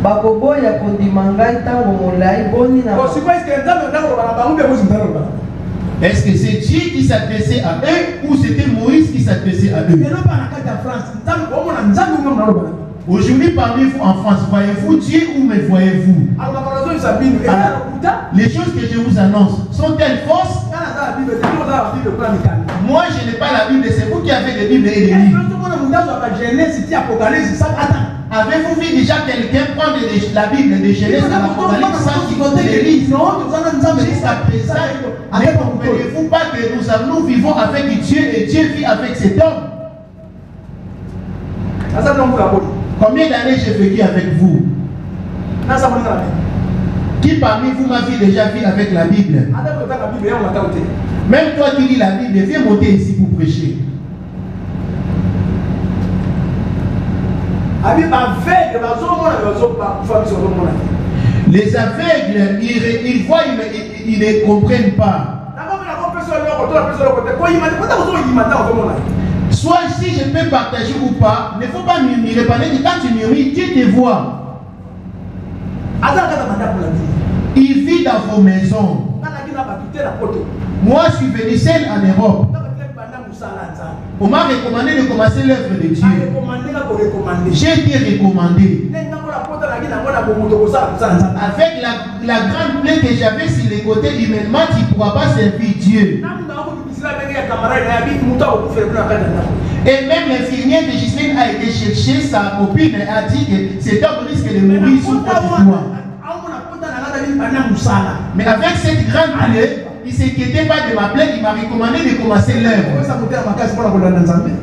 Bakoboya kondima ngai ntango molai boni na. Est-ce que c'est Dieu qui s'adressait à eux ou c'était Moïse qui s'adressait à eux? Aujourd'hui parmi vous en France, voyez-vous Dieu ou me voyez-vous? Les choses que je vous annonce sont-elles fausses? Moi je n'ai pas la Bible, c'est vous qui avez les Bibles et les livres. Avez-vous vu déjà quelqu'un prendre la Bible de Genèse et l'Apocalypse sans qu'il les lise? Jusqu'à présent, ne comprenez-vous pas que nous vivons avec Dieu et Dieu vit avec cet homme? Combien d'années j'ai vécu avec vous? Qui parmi vous m'a vu déjà vu avec la Bible? Même toi qui lis la Bible, viens monter ici pour prêcher. Les aveugles, ils voient, ils ne comprennent pas. Soit si je peux partager ou pas, il ne faut pas murmurer. Parce que quand tu murmures, Dieu te voit. Il vit dans vos maisons. Moi, je suis venu seul en Europe. On m'a recommandé de commencer l'œuvre de Dieu. J'ai été recommandé. Avec la grande plaie que j'avais sur les côtés, humainement, tu ne pourras pas servir Dieu. Et même l'infirmière de Gisèle a été chercher sa copine et a dit que cet homme risque de mourir sous toi. Mais avec cette grande plaie, il ne s'inquiétait pas de m'appeler, il m'a recommandé de commencer l'œuvre.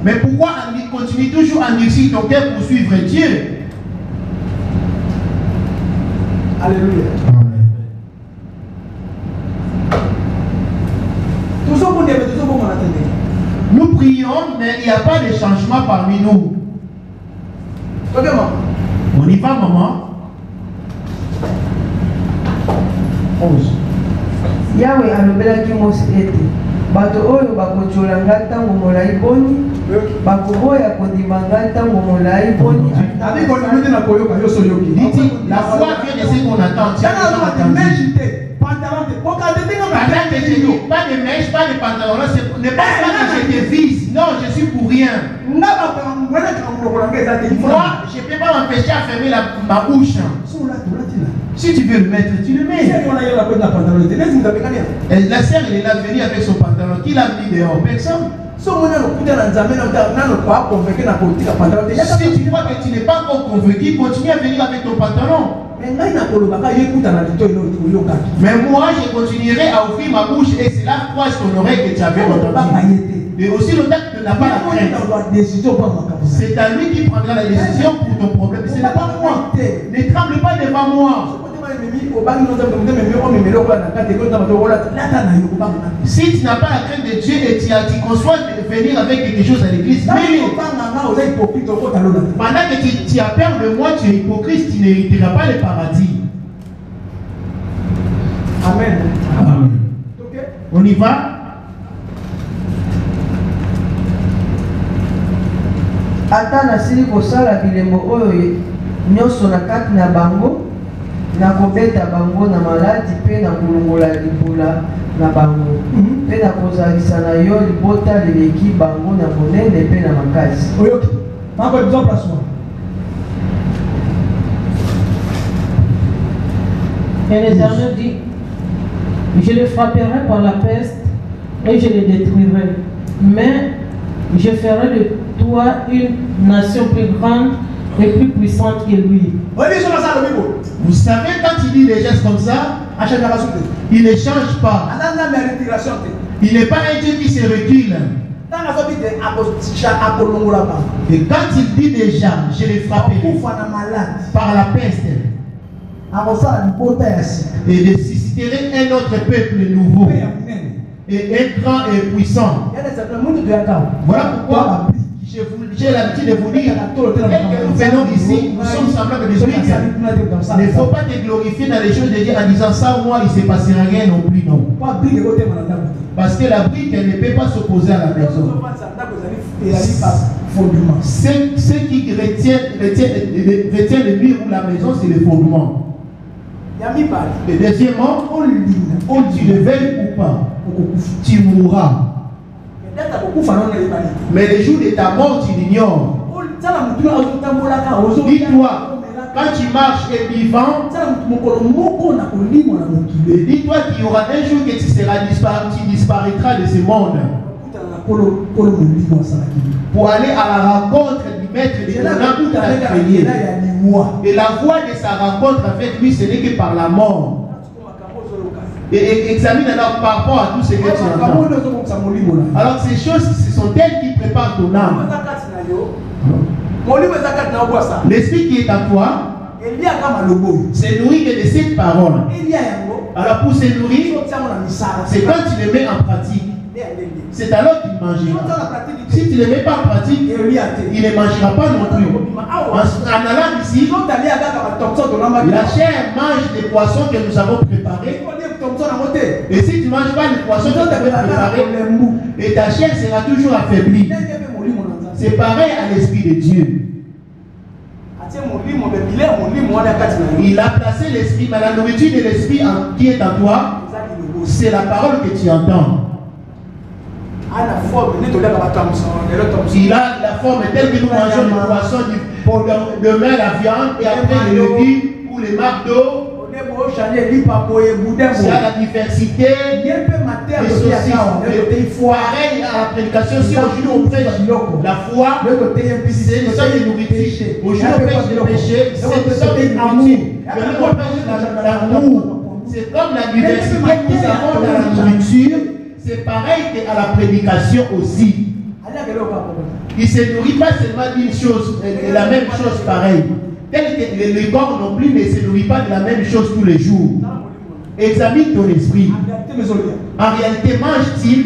Mais pourquoi il continue toujours à endurcir ton cœur pour suivre Dieu? Alléluia. Nous prions, mais il n'y a pas de changement parmi nous. On y va, maman. 11. Yahweh alobelaki Mose ete bato oyo bakochola ngai ntango molai boni bakoboya kondima ngai ntango molai boni. La foi vient de ce qu'on attend. Pas de mèche, pas de pantalon. Ne pense pas que je te vise. Non, je suis pour rien. Moi, je ne peux pas m'empêcher à fermer ma bouche. Si tu veux le mettre, tu le mets. Et la sœur, elle est là venue avec son pantalon. Qui l'a mis dehors? Personne. Si tu crois que tu n'es pas encore convaincu, continue à venir avec ton pantalon. Mais moi, je continuerai à ouvrir ma bouche et c'est là croise ton oreille que tu avais entendu. Et aussi longtemps que tu n'as pas la crainte, c'est à lui qui prendra la décision pour ton problème. Ce n'est pas moi. Ne tremble pas devant moi. Si tu n'as pas la crainte de Dieu et tu conçois de venir avec quelque chose à l'église, pendant que tu as peur de moi, tu es hypocrite, tu n'hériteras pas le paradis. Amen. Amen. Okay. On y va? Ata nasili kosala bilembo oyo nyonso na kati na bango na kobeta bango na maladi pe na kolongola libula na bango pe na kozalisa na yo libota leleki bango na monene pe na makasi. Oyoki mako besoin place. Et l'Éternel dit, je les frapperai par la peste et je les détruirai. Mais Je ferai de toi une nation plus grande et plus puissante que lui. Vous savez, quand il dit des gestes comme ça, il ne change pas. Il n'est pas un Dieu qui se recule. Et quand il dit déjà, je les frapperai par la peste et de susciterai un autre peuple nouveau et un grand et puissant. Voilà pourquoi j'ai l'habitude de vous dire que nous venons ici, nous sommes semblables des briques. Il ne faut pas te glorifier dans les choses de Dieu en disant ça, moi, il ne se passera rien non plus, non. Parce que la brique, elle ne peut pas s'opposer à la maison. Ce qui retient le mur ou la maison, c'est le fondement. Et deuxièmement, tu le veuilles ou pas, tu mourras. Mais le jour de ta mort, tu l'ignores. Dis-toi, quand tu marches et vivant, dis-toi qu'il y aura un jour que tu disparaîtras de ce monde pour aller à la rencontre du maître de l'âme. Et la voie de sa rencontre avec lui, ce n'est que par la mort. Et examine alors par rapport à tout ce que tu entends. Alors ces choses, ce sont elles qui préparent ton âme. L'esprit qui est en toi se nourrit de cette parole. Alors pour se nourrir, c'est quand tu le mets en pratique. C'est alors qu'il mangera. Si tu ne le mets pas en pratique, il ne mangera pas non plus. En allant ici, la chair mange des poissons que nous avons préparés. Et si tu ne manges pas les poissons que tu as préparés, et ta chair sera toujours affaiblie. C'est pareil à l'Esprit de Dieu. Il a placé l'Esprit, mais la nourriture de l'Esprit qui est en toi, c'est la parole que tu entends. Il a la forme telle que nous mangeons les poissons, demain la viande et après les légumes ou les marques d'eau. C'est à la diversité des saucisses. Pareil à la prédication, si aujourd'hui on prêche la foi, c'est une sorte de nourriture. Aujourd'hui on prêche le péché, c'est une sorte de nourriture. Maintenant on prêche l'amour. C'est comme la diversité que nous avons dans la nourriture. C'est pareil qu'à la prédication aussi. Il ne se nourrit pas seulement d'une chose, la même chose pareille. Tel que le corps non plus ne se nourrit pas de la même chose tous les jours. Examine ton esprit. En réalité, mange-t-il?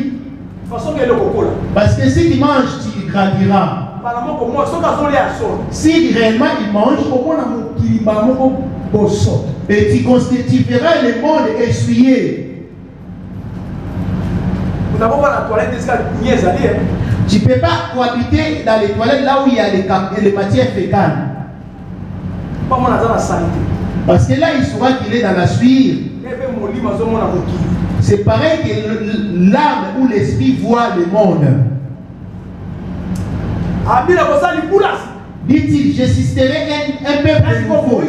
Parce que si tu manges, tu grandiras. Si réellement il mange, et tu constitueras le monde essuyé. Tu ne peux pas cohabiter dans les toilettes là où il y a les matières fécales. Parce que là, il saura qu'il est dans la suie. C'est pareil que l'âme ou l'esprit voit le monde. Dit-il, je susciterai un peuple nouveau.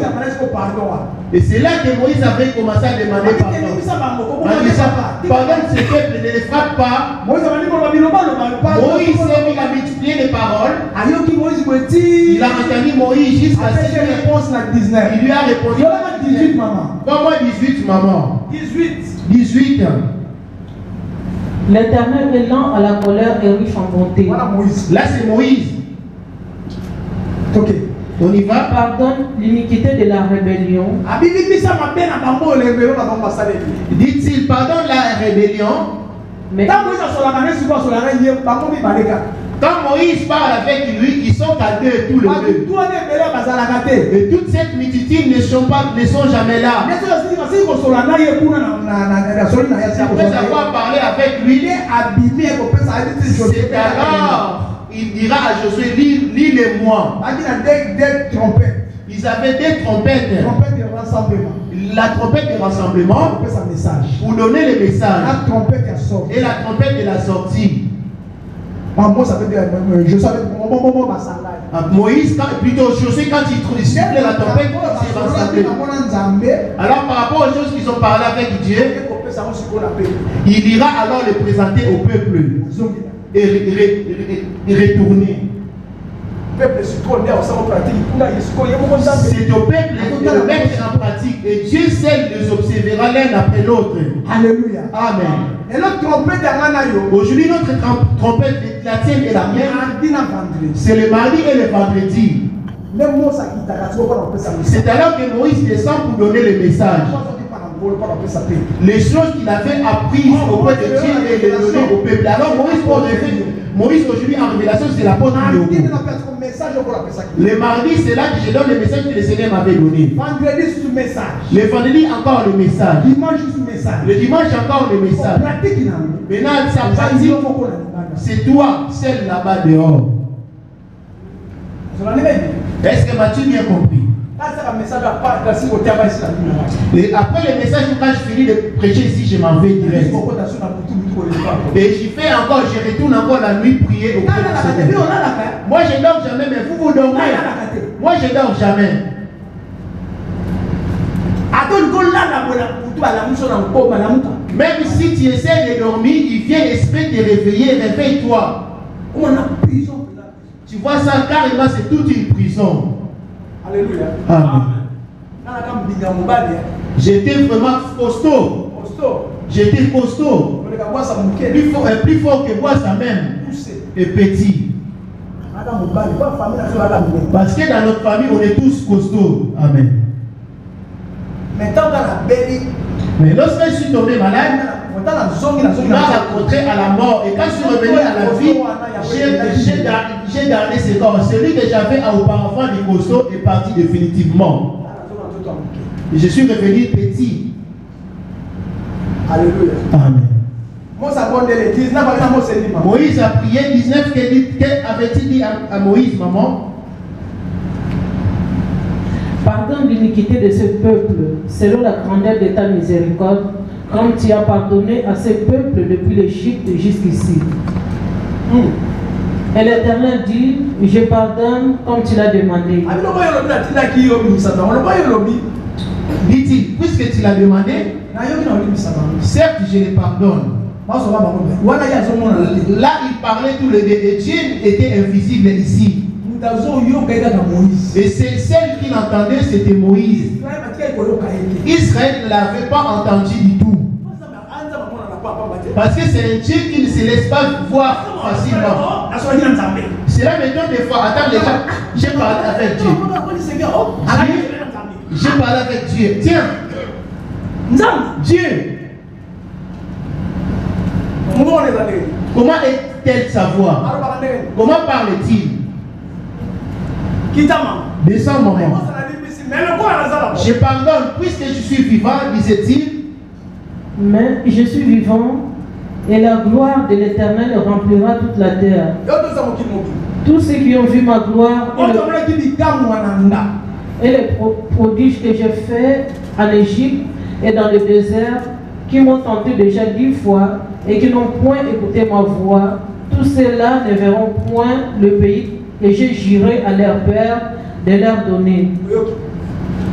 Et c'est là que Moïse avait commencé à demander pardon. En disant, pardonne ce peuple, ne les frappe pas. Moïse s'est mis à multiplier les paroles. Il a entendu Moïse jusqu'à ce qu'il lui a répondu. Comment 18, maman? 18. L'Éternel est lent à la colère et riche en bonté. Là, c'est Moïse. Ok, on y va. Pardonne l'iniquité de la rébellion. Dit-il, pardonne la rébellion. Mais quand Moïse parle avec lui, ils sont à deux, tous les deux. Et toute cette multitude ne sont jamais là. Après avoir parlé avec lui, c'est alors il dira à Josué, lis-les-moi. Ils avaient des trompettes. La trompette de rassemblement pour donner le message. Et la trompette de la sortie. Moïse, plutôt Josué, quand il sifflait la trompette, c'est rassemblement. Alors par rapport aux choses qu'ils ont parlé avec Dieu, il ira alors le présenter au peuple. et retourner. C'est au peuple de le mettre en pratique. Et Dieu seul les observera l'un après l'autre. Alléluia. Amen. Et notre trompette à aujourd'hui, notre trompette, la tienne et la mienne, c'est le mardi et le vendredi. C'est alors que Moïse descend pour donner le message. Les choses qu'il avait apprises auprès de Dieu et les donner au peuple. Alors Moïse aujourd'hui en révélation, c'est l'apôtre de Dieu. Le mardi, c'est là que je donne le message que le Seigneur m'avait donné. Le vendredi, encore le message. Le dimanche, encore le message. Maintenant, ça pratique, c'est toi, celle là-bas dehors. Est-ce que Mathieu bien compris? Et après le message, quand je finis de prêcher ici, je m'en vais direct. Et j'y fais encore, je retourne encore la nuit prier au Seigneur. Moi je dors jamais, mais vous dormez. Moi je dors jamais. Même si tu essaies de dormir, il vient l'esprit te réveiller, réveille-toi. Tu vois ça, carrément c'est toute une prison. Alléluia. Amen. J'étais vraiment costaud. J'étais costaud. Plus fort que moi, ça même. Et petit. Parce que dans notre famille, on est tous costauds. Amen. Mais lorsque je suis tombé malade, il m'a rencontré à la mort. Et quand je suis revenu à la vie, j'ai gardé ce corps. Celui que j'avais auparavant du costaud est parti définitivement. Et je suis revenu petit. Alléluia. Amen. Moïse a prié 19. Qu'avait-il dit à Moïse, maman? Pardonne l'iniquité de ce peuple, selon la grandeur de ta miséricorde, comme tu as pardonné à ce peuple depuis l'Égypte jusqu'ici. Et l'Éternel dit, je pardonne comme tu l'as demandé. Dit-il, puisque tu l'as demandé, certes je le pardonne. Là il parlait tous les deux, et Dieu était invisible ici. Et c'est celle qui l'entendait, c'était Moïse. Israël ne l'avait pas entendu du tout. Parce que c'est un Dieu qui ne se laisse pas voir facilement. C'est la méthode des fois. Attends, les gens, j'ai parlé avec Dieu. J'ai parlé avec Dieu. Tiens, Dieu. Comment est-elle sa voix? Comment parle-t-il? Descends, maman. Je pardonne puisque je suis vivant, disait-il. Mais je suis vivant et la gloire de l'Éternel remplira toute la terre. Tous ceux qui ont vu ma gloire et les prodiges que j'ai faits en Égypte et dans le désert, qui m'ont tenté déjà 10 fois et qui n'ont point écouté ma voix, tous ceux-là ne verront point le pays que j'ai juré à leur père de leur donner.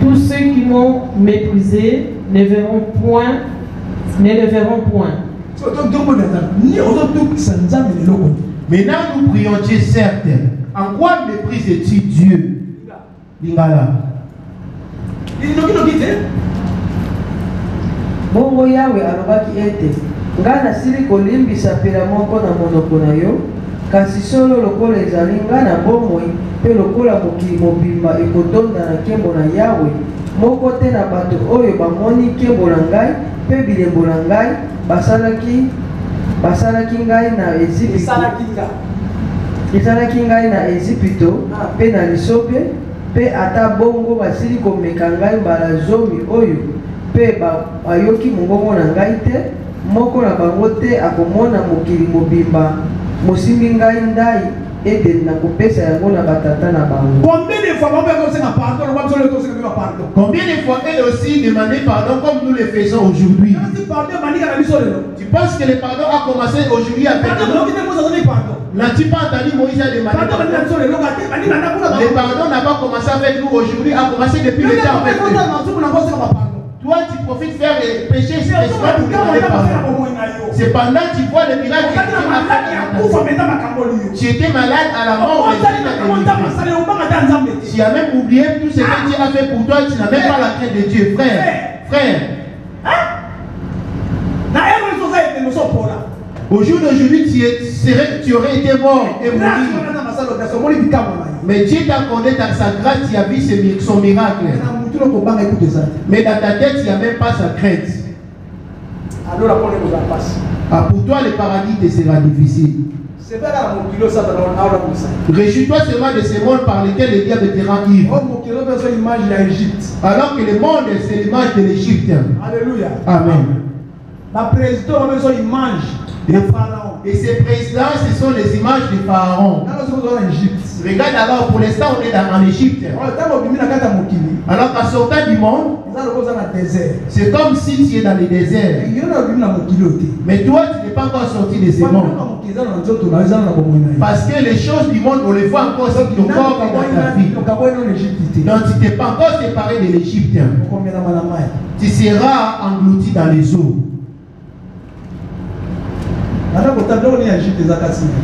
Tous ceux qui m'ont méprisé ne le verront point. Maintenant nous prions Dieu, certes. En quoi méprises-tu Dieu? Lingala. Bongo Yawe alobaki ete nga nasili kolimbisa pela moko na monoko na yo, kasi solo lokola ezali nga na bomoi mpe lokola mokili mobimba ekotonda na nkembo na Yawe moko te na bato oyo bamoni nkembo na ngai mpe bilembo na ngai basalaki ngai na Ezipito mpe na lisobe mpe ata bongo basili komeka ngai mbala zomi oyo mpe bayoki mongongo na ngai te, moko na bango te akomona mokili mobimba mosimbi ngai ndai ete nakopesa yango na batata na bango. Combien de fois Combien de fois elle aussi demandé pardon comme nous le faisons aujourd'hui? Tu penses que le pardon a commencé aujourd'hui avec nous? N'as-tu pas entendu Moïse a demandé pardon? Le pardon n'a pas commencé avec nous aujourd'hui, a commencé depuis le temps avec nous. Toi tu profites faire des péchés spéciaux pour demander pardon. Cependant, tu vois le miracle que Dieu a fait. Tu étais malade à la mort, tu as même oublié tout ce que Dieu a fait pour toi, tu n'as même pas la crainte de Dieu, frère. Au jour d'aujourd'hui, tu aurais été mort et mourir. Mais Dieu t'a accordé sa grâce, tu as vu son miracle. Mais dans ta tête, il n'y a même pas sa crainte. Ah, pour toi, le paradis te sera difficile. Réjouis-toi seulement de ce monde par lequel le diable te rend ivre. Alors que le monde, c'est l'image de l'Égypte. Alléluia. Amen. Et ces présidents, ce sont les images de Pharaon. Regarde alors, pour l'instant, on est en Égypte. Alors qu'en sortant du monde, c'est comme si tu es dans le désert. Mais toi, tu n'es pas encore sorti de ce monde. Parce que les choses du monde, on les voit encore sur ton corps et dans ta vie. Donc tu n'es pas encore séparé de l'Égypte. Tu seras englouti dans les eaux.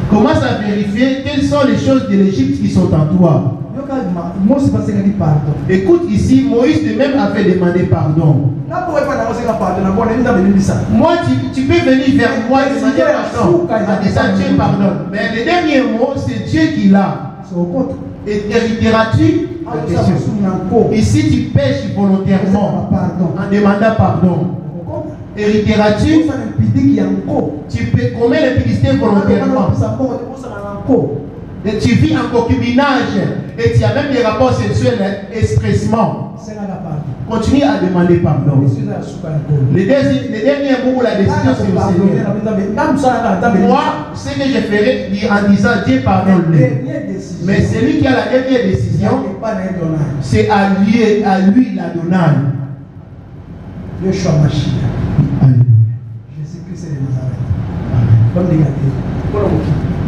Commence à vérifier quelles sont les choses de l'Égypte qui sont en toi. Écoute ici, Moïse lui-même avait demandé pardon. Moi, tu peux venir vers moi et demander pardon. En disant Dieu pardonne. Mais le dernier mot, c'est Dieu qui l'a. Et hériteras-tu? Ici, tu pêches volontairement en demandant pardon. Hériteras-tu? Tu peux commettre l'impudicité volontairement. Et tu vis en concubinage et tu as même des rapports sexuels expressement. Continue à demander pardon. Le dernier mot où la décision c'est au Seigneur. Moi, ce que je ferai en disant Dieu pardonne-le. Mais celui qui a la dernière décision, c'est à lui l'Adonai. Yeshua Mashiach. Jésus-Christ de Nazareth.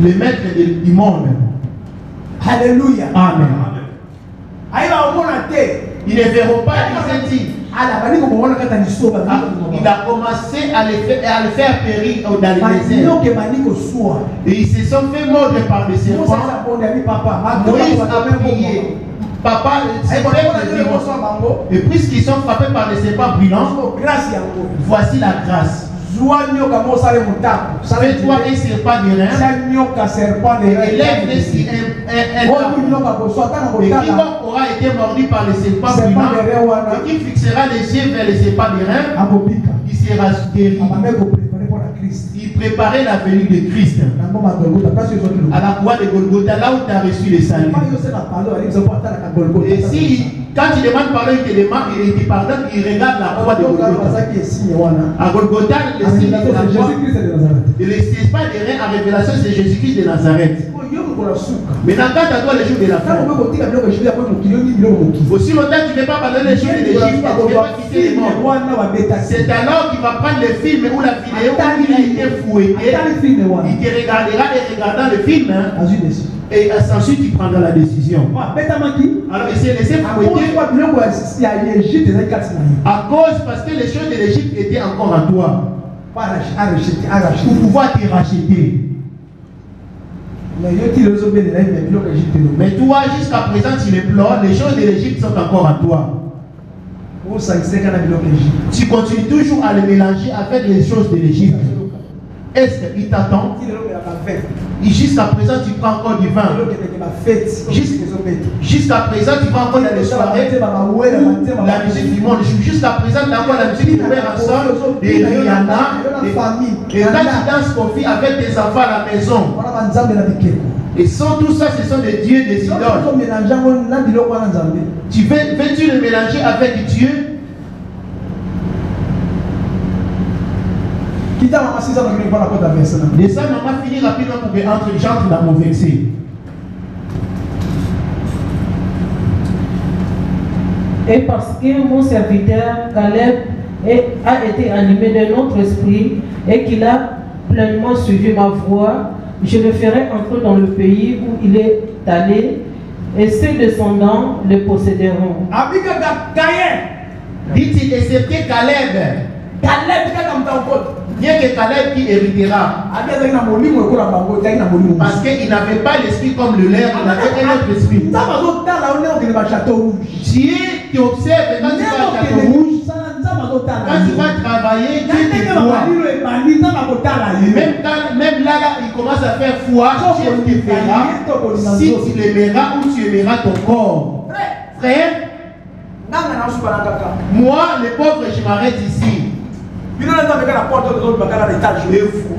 Le maître du monde. Alléluia. Amen. Ils ne verront pas, il a commencé à le faire périr dans le désert. Et ils se sont fait mordre par des serpents. Moïse a prié. Papa, et puisqu'ils sont frappés par des serpents brûlants, voici la grâce. Fais-toi un serpent de rein et lève un et quiconque aura été mordu par les serpents brûlants et qui fixera les yeux vers les serpents de rein, il sera guéri. Il préparait la venue de Christ à la croix de Golgotha, là où tu as reçu le salut. Et si, quand tu demandes pardon, il te pardonne, il regarde la croix de Golgotha. À Golgotha, le signe de la croix, et le pas de rien en révélation, c'est Jésus-Christ de Nazareth. Maintenant, quand tu as toi les jours de la fin, aussi longtemps tu ne veux pas pardonner les jours de l'Égypte, tu ne veux pas quitter les morts. C'est alors qu'il va prendre le film ou la vidéo où il a été fouetté. Il te regardera et regardant le film. Et ensuite tu prendras la décision. Alors il s'est laissé fouetter à cause parce que les choses de l'Égypte étaient encore en toi. Pour pouvoir te racheter. Mais toi, jusqu'à présent, tu les pleures, les choses de l'Égypte sont encore en toi. Tu continues toujours à les mélanger avec les choses de l'Égypte. Est-ce qu'il t'attend? Jusqu'à présent, tu prends encore du vin. Jusqu'à présent, tu prends encore dans les soirées la musique du monde. Jusqu'à présent, tu as encore la musique de Père ensemble, de Rihanna, et quand tu danses confie avec tes enfants à la maison. Et sans tout ça, ce sont des dieux, des idoles. Veux-tu le mélanger avec Dieu? De ça, maman finit rapidement pour que j'entre dans mon verset. Et parce que mon serviteur Caleb a été animé de notre esprit et qu'il a pleinement suivi ma voie, je le ferai entrer dans le pays où il est allé et ses descendants le posséderont. Dit-il, excepté Caleb. Bien que Caleb qui héritera. Parce qu'il n'avait pas l'esprit comme le leur, il avait un autre esprit. Dieu t'observe quand tu vas à Château Rouge. Quand tu vas travailler, Dieu te voit. Même là, il commence à faire foi, Dieu te verra. Si tu l'aimeras ou tu aimeras ton corps. Frère, moi, le pauvre, je m'arrête ici.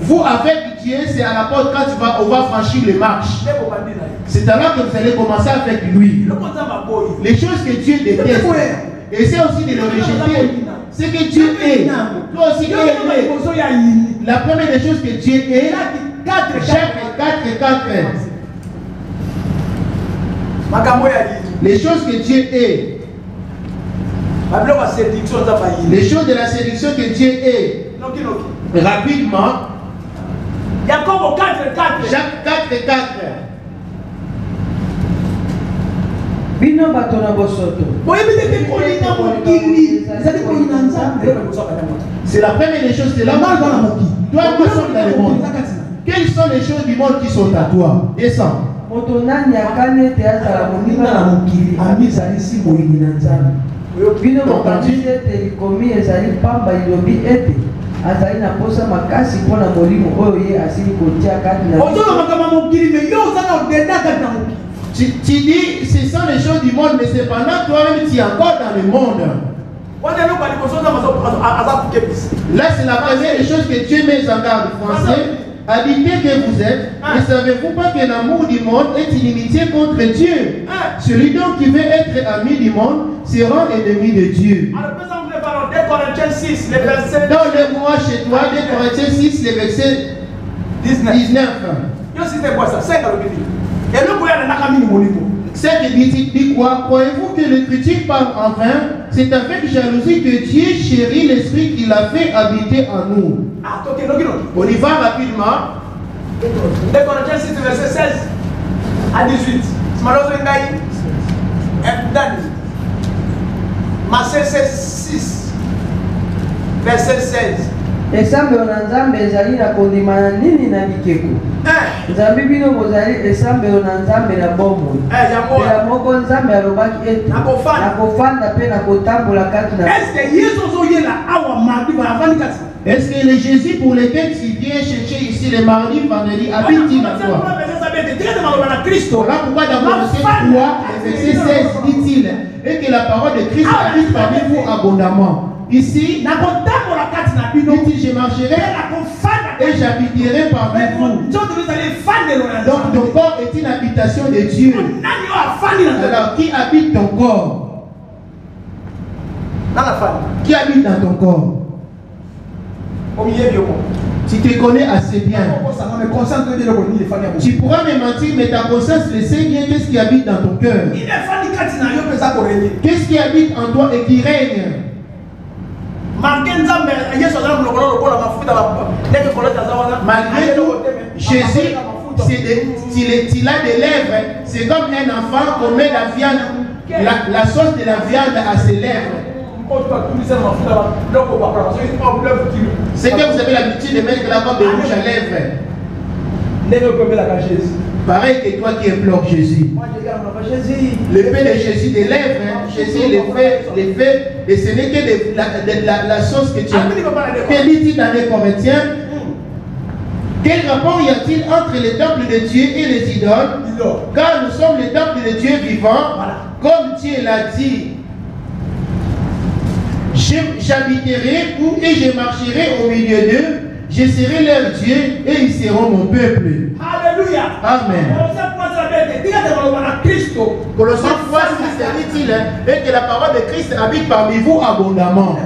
Vous, avec Dieu, c'est à la porte quand on va franchir les marches. C'est alors que vous allez commencer avec lui. Les choses que Dieu déteste. Et c'est aussi de le rejeter. C'est que Dieu est. Toi aussi, est. La première des choses que Dieu est, Jacques 4 et 4. Les choses que Dieu est. Les choses de la séduction que Dieu est. Rapidement. Jacques 4 et 4. Bino batona bosoto. C'est la première des choses, c'est là. Toi, nous sommes dans le monde. Quelles sont les choses du monde qui sont à toi? Descends. Bino bakandise telikomi ezali pamba ilobi ete azali na posa makasi mpona molimo oyo ye asili kotia kati na tu dis, ce sont les choses du monde, mais cependant, toi-même, tu es encore dans le monde. Là, c'est la première des choses que Dieu met en garde. Français, habitez que vous êtes, ne savez-vous pas que l'amour du monde est inimitié contre Dieu? Celui donc qui veut être ami du monde sera ennemi de Dieu. Dans le mois chez toi, 2 Corinthiens 6, le verset 19. C'est dit quoi? Croyez-vous que le critique parle en vain? C'est avec jalousie que Dieu chérit l'esprit qu'il a fait habiter en nous. On y va rapidement. 2 Corinthiens 6, verset 16 à 18. Matthieu 6, verset 16. Esambe na nzambe ezali na kondima na nini na bikeko. Nzambe bino bozali esambe na nzambe na bomoi. Ya moko nzambe alobaki ete nakofanda pe nakotambola kati na. Est-ce que le Jésus pour lequel tu viens chercher ici le mardi, vendredi, habite-t-il à toi? Voilà pourquoi dans Matthieu 3, verset 16, dit-il, et que la parole de Christ habite parmi vous abondamment. Ici, dit-il, je marcherai et j'habiterai parmi vous. Donc ton corps est une habitation de Dieu. Alors qui habite ton corps? Qui habite dans ton corps? Tu te connais assez bien. Tu pourras me mentir, mais ta conscience le sait bien qu'est-ce qui habite dans ton cœur. Qu'est-ce qui habite en toi et qui règne? Malgré tout, Jésus, s'il a des lèvres, c'est comme un enfant qu'on met la viande, la sauce de la viande à ses lèvres. C'est que vous avez l'habitude de mettre la comme de rouge à lèvres. Pareil que toi qui implores Jésus. L'épée de Jésus des lèvres, Jésus les fait, et ce n'est que la sauce que tu as. Quel dit dans les Corinthiens? Quel rapport y a-t-il entre les temples de Dieu et les idoles? Car nous sommes les temples de Dieu vivant, comme Dieu l'a dit. J'habiterai et je marcherai au milieu d'eux. Je serai leur Dieu et ils seront mon peuple. Alléluia. Amen. Colossiens 3, dit-il, et que la parole de Christ habite parmi vous abondamment.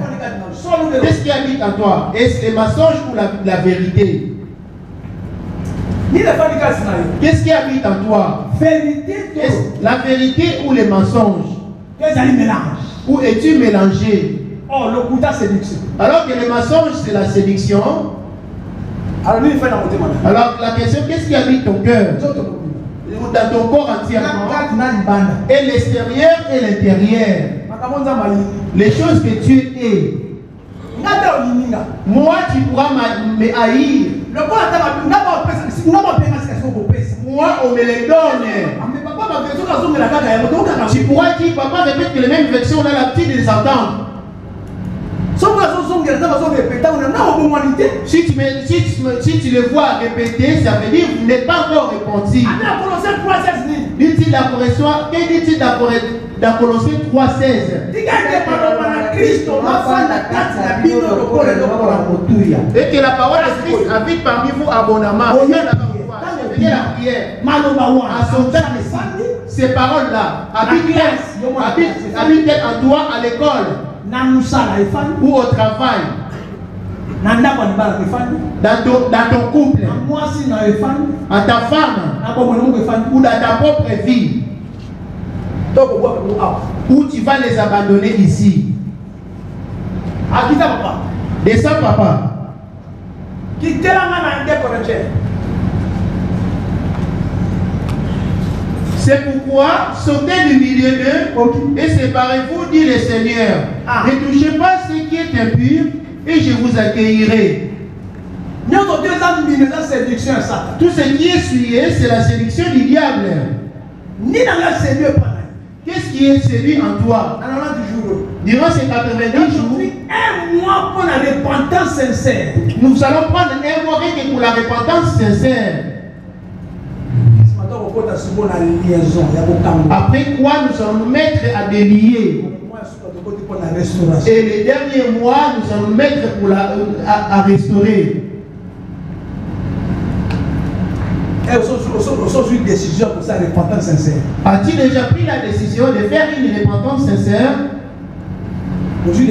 Qu'est-ce qui habite en toi? Est-ce le mensonge ou la vérité? Qu'est-ce qui habite en toi? Est-ce la vérité ou le mensonge? Ou es-tu mélangé? Alors que le mensonge c'est la séduction. Alors la question, qu'est-ce qui habite ton cœur? Dans ton corps entièrement. Et l'extérieur et l'intérieur. Les choses que tu es. Moi, tu pourras me haïr. Moi, on me les donne. Tu pourras dire, papa répète que les mêmes versions, on a l'habitude de les entendre. Si tu le vois répéter, ça veut dire que vous n'êtes pas encore repenti. Dit-il dans Colossiens 3:16. Et que la parole de Christ habite parmi vous abondamment. La prière. À son temps, ces paroles-là habitent en toi à l'école ou au travail, dans ton couple, à ta femme ou dans ta propre vie. Où tu vas les abandonner ici. Descends, papa. C'est pourquoi sautez du milieu d'eux et séparez-vous, dit le Seigneur. Ne touchez pas ce qui est impur et je vous accueillerai. Tout ce qui est souillé, c'est la séduction du diable. Qu'est-ce qui est séduit en toi? Durant ces 90 jours, nous allons prendre un mois rien que pour la repentance sincère. Après quoi nous allons nous mettre à délier. Et les derniers mois nous allons nous mettre pour à restaurer. As-tu déjà pris la décision de faire une repentance sincère? As-tu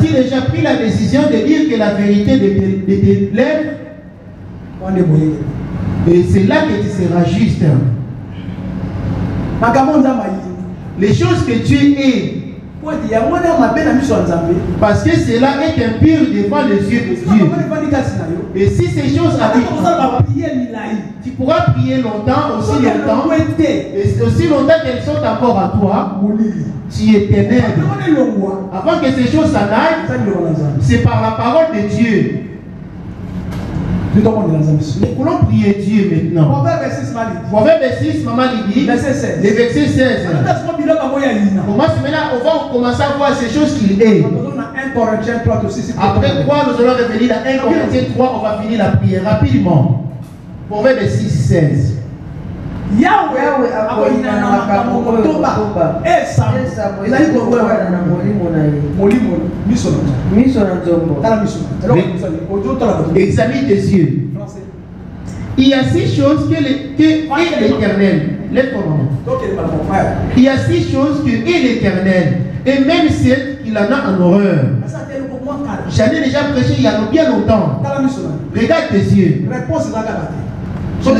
déjà pris la décision de dire que la vérité de tes lèvres? Et c'est là que tu seras juste. Les choses que tu es, parce que cela est impur devant les yeux de Dieu. Et si ces choses arrivent, tu pourras prier longtemps, aussi longtemps, et aussi longtemps qu'elles sont encore à toi, tu es ténèbres. Avant que ces choses s'en aillent, c'est par la parole de Dieu. Nous voulons prier Dieu maintenant. Proverbe 6, maman dit, le verset 16. Comment maintenant on va commencer à voir ces choses qu'il est. Après quoi nous allons revenir dans 1 Corinthiens 3, on va finir la prière rapidement. Proverbe 6, 16. Yahweh examine tes yeux. Il y a 6 choses que l'Éternel. Il y a 6 choses que est l'Éternel. Et même 7 qu'il en a en horreur. J'en ai déjà prêché il y a bien longtemps. Regarde tes yeux. Si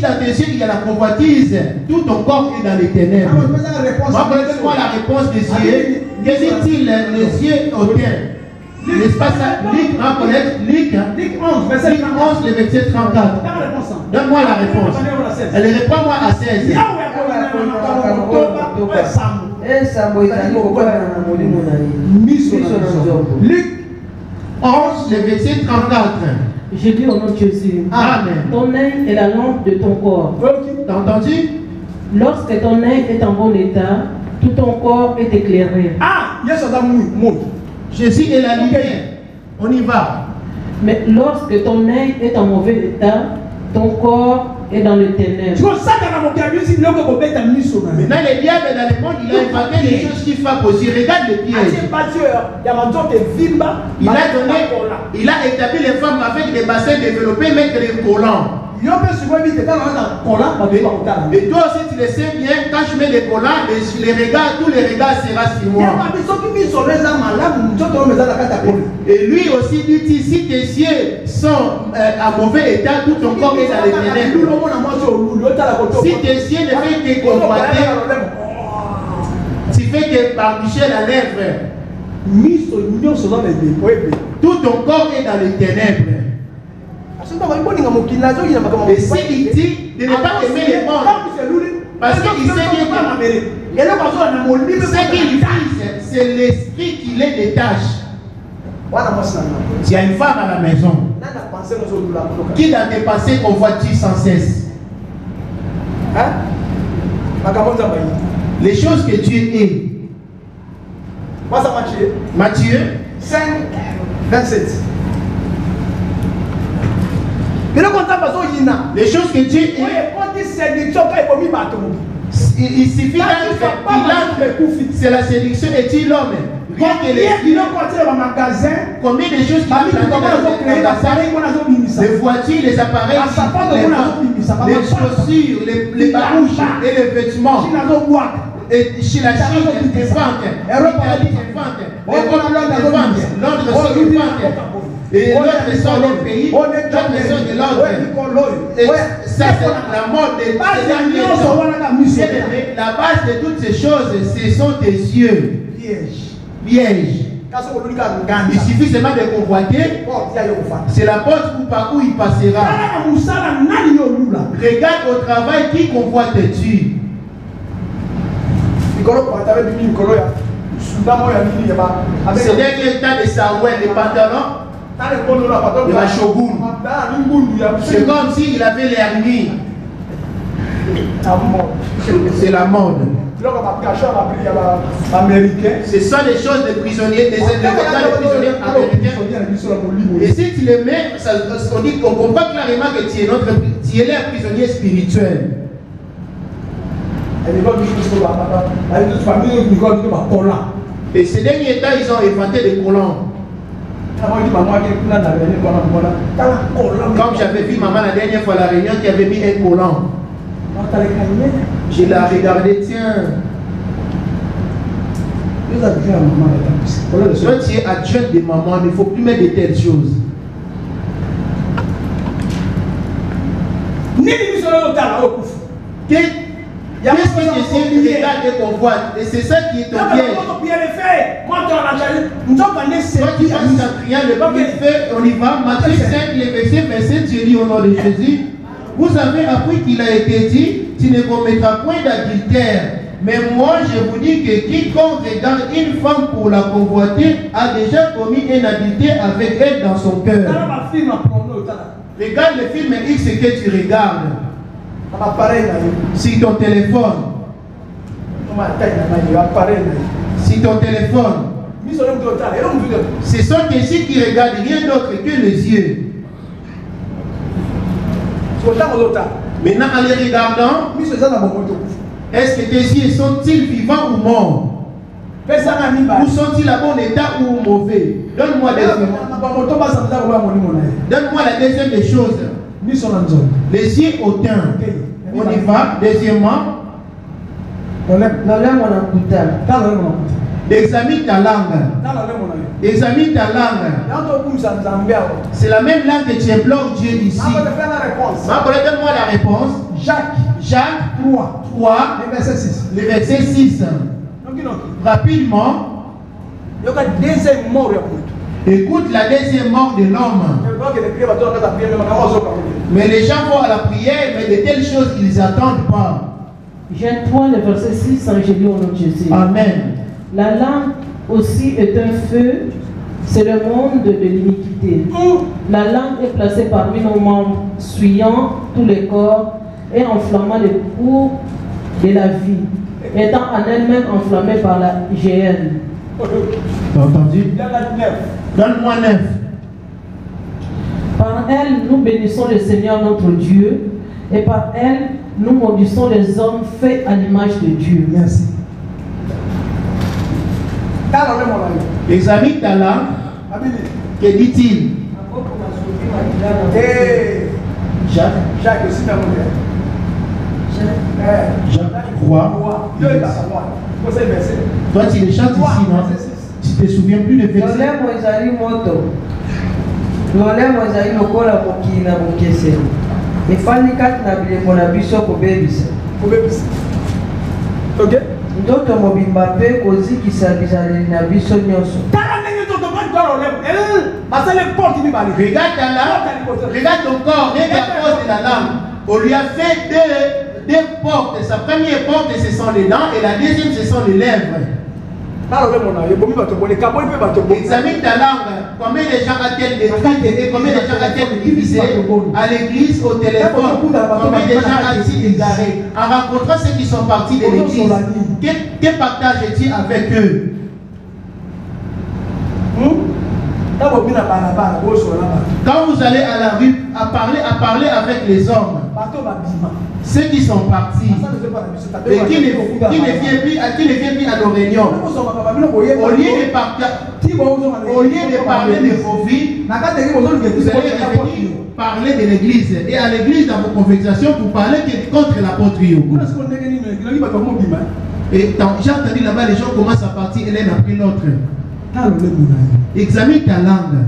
dans tes yeux il y a la convoitise, tout ton corps est dans les ténèbres. Moi la réponse des yeux. Que dit-il les yeux hautains? N'est-ce pas ça? Luc 11, le verset 34. Donne-moi la réponse. Elle répond moi à 16. Luc 11, le verset 34. Je dis au nom de Jésus. Amen. Ton œil est la lampe de ton corps. T'as entendu? Lorsque ton œil est en bon état, tout ton corps est éclairé. Jésus est la lumière. On y va. Mais lorsque ton œil est en mauvais état, ton corps est dans le ténèbre. Maintenant, le diable dans le monde, il a inventé des choses qui frappent aussi. Regarde le piège. Il a établi les femmes avec des bassins développés, mettre des collants. Et toi aussi, tu le sais bien, quand je mets des collants, tous les regards seront sur moi. Et lui aussi dit, si tes yeux sont à mauvais état, tout ton corps est dans les ténèbres. Si tes yeux ne font que convoiter, tu fais que barbicher la lèvre, tout ton corps est dans les ténèbres. Et s'il dit de ne pas aimer les mondes, Parce qu'il sait qu'il c'est l'esprit qui les détache. Il y a une femme à la maison qui dans tes pensées convoitise sans cesse. Les choses que Dieu est. Matthieu 5, 27. Les choses que Dieu est. Il suffit qu'il c'est la séduction et dit l'homme. Rien que combien de choses qui les voitures, les appareils, les chaussures, les barouches et les vêtements. Et chez la Chine, les ventes, l'Italie, les ventes, l'Europe, les ventes, l'ordre sont les ventes. Et l'autre sont les pays, l'autre sont de l'ordre. Et ça, c'est la mode des derniers temps. La base de toutes ces choses, ce sont tes yeux. Piège. Il suffit seulement de convoiter. C'est la porte par où il passera. Regarde au travail qui convoite-tu. Ces derniers temps de Saouel, les pantalons, de la Shogun. C'est comme s'il avait l'air nuit. C'est la mode. Ce sont des choses des prisonniers, des prisonniers américains. Et si tu les mets, on comprend clairement que tu es un prisonnier spirituel. Et ces derniers temps, ils ont inventé des collants. Comme j'avais vu maman la dernière fois à la réunion qui avait mis un collant. Je l'ai regardé, tiens. Quand tu es adjoint de maman, il ne faut plus mettre de telles choses. Qu'est-ce que tu regardes et convoite? Et c'est ça qui est ton piège. Quand tu passes en criant le pied fait, on y va. Matthieu 5, les versets 27, Dieu dit au nom de Jésus. Vous avez appris qu'il a été dit, tu ne commettras point d'adultère. Mais moi, je vous dis que quiconque regarde une femme pour la convoiter a déjà commis un adultère avec elle dans son cœur. Regarde le film X que tu regardes. Si ton téléphone. Si ton téléphone. Ce sont tes yeux qui regardent rien d'autre que les yeux. Maintenant, en les regardant, est-ce que tes yeux sont-ils vivants ou morts? Ou sont-ils à bon état ou mauvais? Donne-moi la deuxième des choses. Les yeux hautains. On y va. Deuxièmement, examine ta langue. Examine ta langue. C'est la même langue que tu implores Dieu ici. Donne-moi la réponse. Jacques 3, le verset 6. Rapidement. Écoute la deuxième mort de l'homme. Mais les gens vont à la prière, mais de telles choses qu'ils n'attendent pas. Jean 3, le verset 6, je lis au nom de Jésus. Amen. La langue aussi est un feu, c'est le monde de l'iniquité. La langue est placée parmi nos membres, suyant tous les corps et enflammant les cours de la vie, étant en elle-même enflammée par la géhenne. T'as entendu? Donne-moi 9. Par elle, nous bénissons le Seigneur notre Dieu, et par elle, nous maudissons les hommes faits à l'image de Dieu. Merci. Examine ta langue. Que dit-il? Jacques 3. Toi, tu les chantes ici, non? Tu te souviens plus de verset? lolemo ezali lokola mokili na bokeseni efandi kati na bilembo na biso kobebisa ndoto mobimba mpe kozikisa bizaleli na biso nyonso. Regarde ton corps, regarde la cause de la langue. On lui a fait deux portes. Sa première porte, ce sont les dents et la deuxième, ce sont les lèvres. Examine ta langue. Combien de gens a-t-elle détruit et combien de gens a-t-elle divisé à l'église, au téléphone? Combien de gens a-t-il égaré en rencontrant ceux qui sont partis de l'église? Quel partage-t-il avec eux? Quand vous allez à la rue à parler avec les hommes, ceux qui sont partis et qui ne viennent plus à nos réunions, au lieu de parler de vos vies, vous allez revenir parler de l'église. Et à l'église, dans vos conversations, vous parlez contre l'apôtre Yogo. Et j'ai entendu là-bas, les gens commencent à partir l'un après l'autre. Examine ta langue.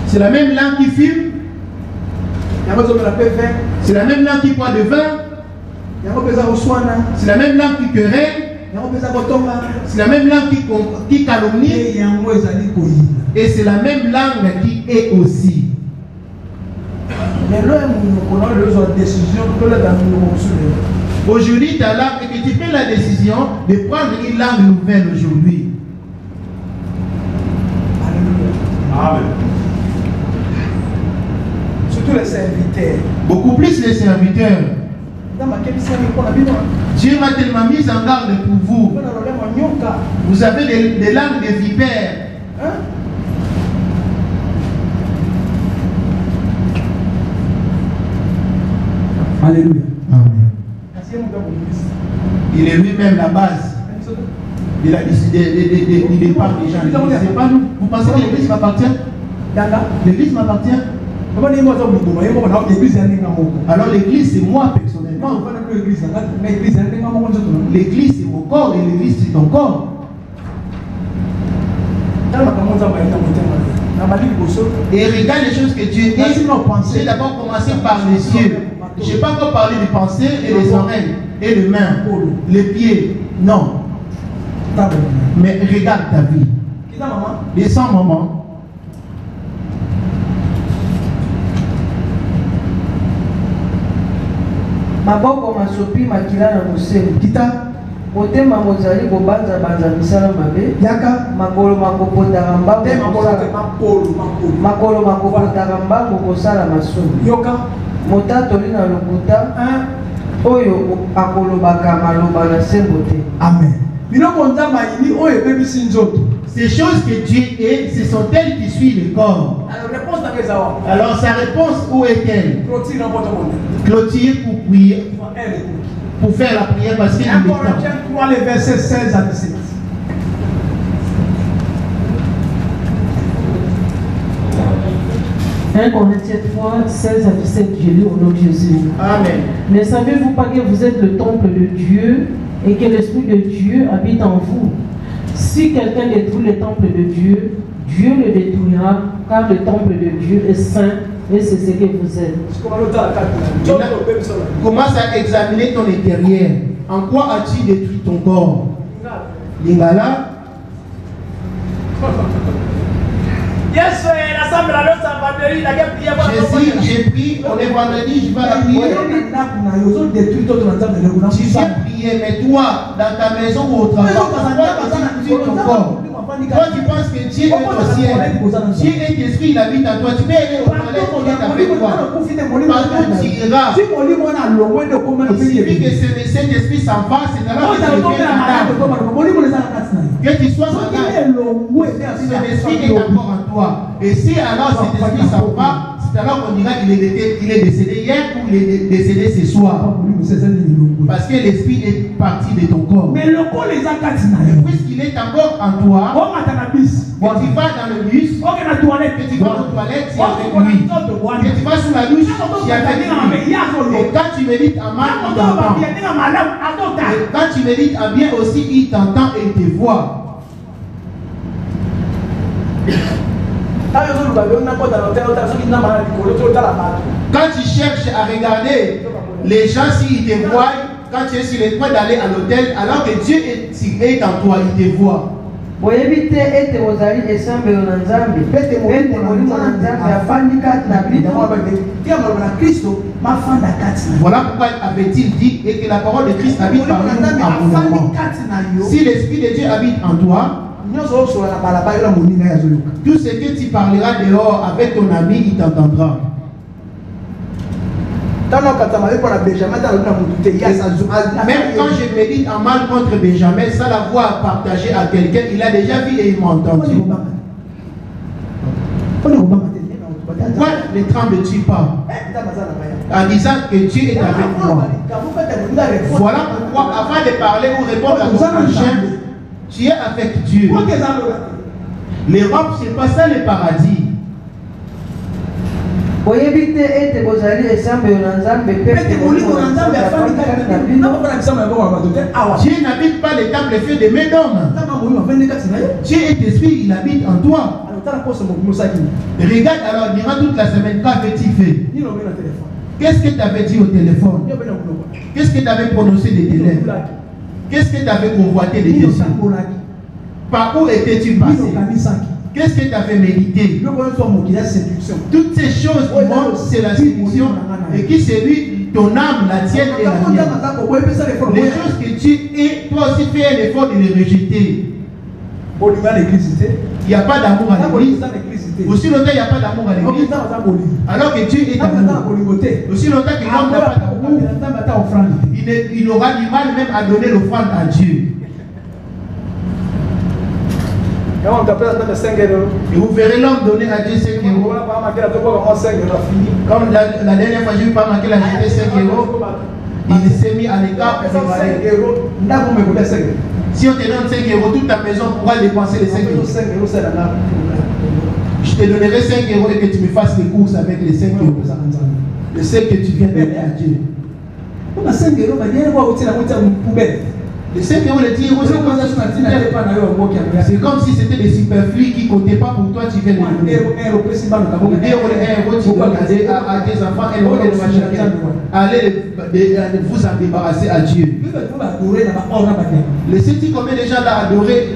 C'est la même langue qui fume. C'est la même langue qui boit de vin. C'est la même langue qui querelle. C'est la même langue qui calomnie. Et c'est la même langue qui est aussi. Aujourd'hui, ta langue, et que tu fais la décision de prendre une langue nouvelle aujourd'hui. Amen. Surtout les serviteurs. Beaucoup plus les serviteurs. Dieu m'a tellement mis en garde pour vous. Vous avez des langues de vipères. Alléluia. Amen. Il est lui-même la base. Il a décidé du départ des gens. C'est pas nous. Vous pensez que l'église m'appartient? L'église m'appartient? Alors l'église c'est moi personnellement. L'église c'est mon corps et l'église c'est ton corps. Et regarde les choses que Dieu dit. J'ai d'abord commencé par les cieux. Je n'ai pas encore parlé des pensées et les oreilles et les mains, les pieds. Non. Mais regarde ta vie. Descends, maman. Maboko masopi makila na musemu kita motema mozali kobanza banza misala mabe yaka makolo makopota mbango makolo makopota mbango kosala masumu yoka motato lina lokuta oyo akolobaka maloba na sembo te. Amen. Ces choses que Dieu est, ce sont elles qui suivent le corps. Alors sa réponse, où est-elle? Clôture pour prier, pour faire la prière parce qu'il est temps. 3, les versets 16 à 17. Corinthiens 3, 16 à 17, je lis au nom de Jésus. Amen. Ne savez-vous pas que vous êtes le temple de Dieu et que l'Esprit de Dieu habite en vous? Si quelqu'un détruit le temple de Dieu, Dieu le détruira, car le temple de Dieu est saint et c'est ce que vous êtes. Commence à examiner ton intérieur. En quoi as-tu détruit ton corps? Lingala. J'ai pris, on est vendredi, je vais la prier. Tu viens prier, mais toi, dans ta maison ou au travail, tu ton corps. Toi, tu penses que Dieu est au ciel. Dieu est esprit, il habite en toi. Tu peux aller au toilette, il est avec toi. Partout tu iras. Il suffit que cet esprit s'en va, c'est alors que tu deviens malade. Que tu sois malade. Cet esprit est encore en toi. Et si alors cet esprit s'en va, c'est alors qu'on dira qu'il est décédé hier ou il est décédé ce soir. Parce que l'esprit est parti de ton corps. Mais le corps les a et puisqu'il est encore en toi, quand tu vas dans le bus, que tu vas aux toilettes, tu es avec lui. Que tu vas sous la douche, tu es avec lui. Et quand tu médites en mal, il t'entend. Et quand tu médites en bien aussi, il t'entend et il te voit. Quand tu cherches à regarder les gens s'ils te voient, quand tu es sur le point d'aller à l'hôtel, alors que Dieu est en toi, il te voit. boyebi te ete bozali esambelo na nzambe Pete molimo na nzambe afandi kati na bino. Voilà pourquoi avait-il dit et que la parole de Christ habite parmi nous abondamment. Si l'Esprit de Dieu habite en toi, tout ce que tu parleras dehors avec ton ami, il t'entendra. Même quand je médite en mal contre Benjamin, sans l'avoir partagé à quelqu'un, il a déjà vu et il m'a entendu. Pourquoi ne trembles-tu pas en disant que Dieu est avec moi? Voilà pourquoi avant de parler ou répondre à ton prochain, tu es avec Dieu. L'Europe, c'est pas ça le paradis. Boyebi te ete bozali esambelo na nzambe pete molimo na nzambe afandi kati na bino. Dieu n'habite pas les tables faites de main d'homme. Dieu est esprit, il habite en toi. Regarde alors, durant toute la semaine, qu'avais-tu fait? Qu'est-ce que tu avais dit au téléphone? Qu'est-ce que tu avais prononcé des délais? Qu'est-ce que tu avais convoité des désirs? Par où étais-tu passé? Qu'est-ce que tu avais médité? Toutes ces choses qui montrent, c'est la séduction et qui séduit ton âme, la tienne et la mienne. Les choses que tu es, toi aussi fais un effort de les rejeter. Il n'y a pas d'amour à l'église. Aussi longtemps il n'y a pas d'amour à l'église, alors que Dieu est amour. Aussi longtemps que l'homme n'a pas d'amour, il aura du mal même à donner l'offrande à Dieu. Et vous verrez l'homme donner à Dieu 5 euros. Comme la dernière fois, je n'ai pas manqué la jeter 5 euros. Il s'est mis à l'écart. Si on te donne 5 euros, toute ta maison pourra dépenser les 5 euros. Je te donnerai 5 euros et que tu me fasses les courses avec les 5 euros. Je sais que tu viens donner à Dieu. Les 5 euros, les 10 euros, c'est comme si c'était des superflus qui ne comptaient pas pour toi, tu viens de les donner. 2 euros, 1 euro, tu donnes à tes enfants, 1 euro, allez vous en débarrasser à Dieu. Les sais-tu combien de gens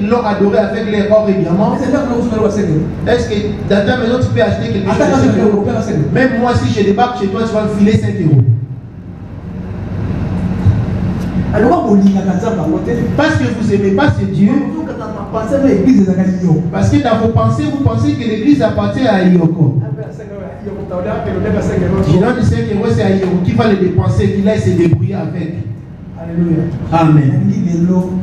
l'ont adoré avec les or et diamants? Est-ce que dans ta maison tu peux acheter quelque chose? Même moi, si je débarque chez toi, tu vas me filer 5 euros. Parce que vous n'aimez pas ce Dieu. Parce que dans vos pensées, vous pensez que l'église appartient à Yoko. Je donne 5 euros, c'est à Yoko qui va les dépenser, qui laisse se débrouiller avec. Alléluia. Amen.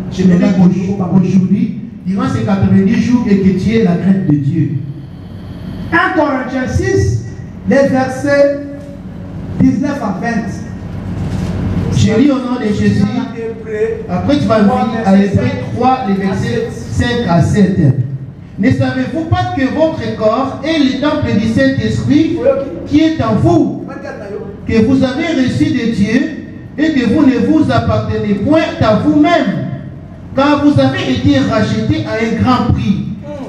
Je me dis aujourd'hui, durant ces 90 jours, et que tu aies la crainte de Dieu. 1 Corinthiens 6, les versets 19 à 20. Je lis au nom de Jésus. Après, tu vas venir à Hébreux 3, les versets 5 à 7. Ne savez-vous pas que votre corps est le temple du Saint-Esprit qui est en vous, que vous avez reçu de Dieu et que vous ne vous appartenez point à vous-même, car vous avez été rachetés à un grand prix.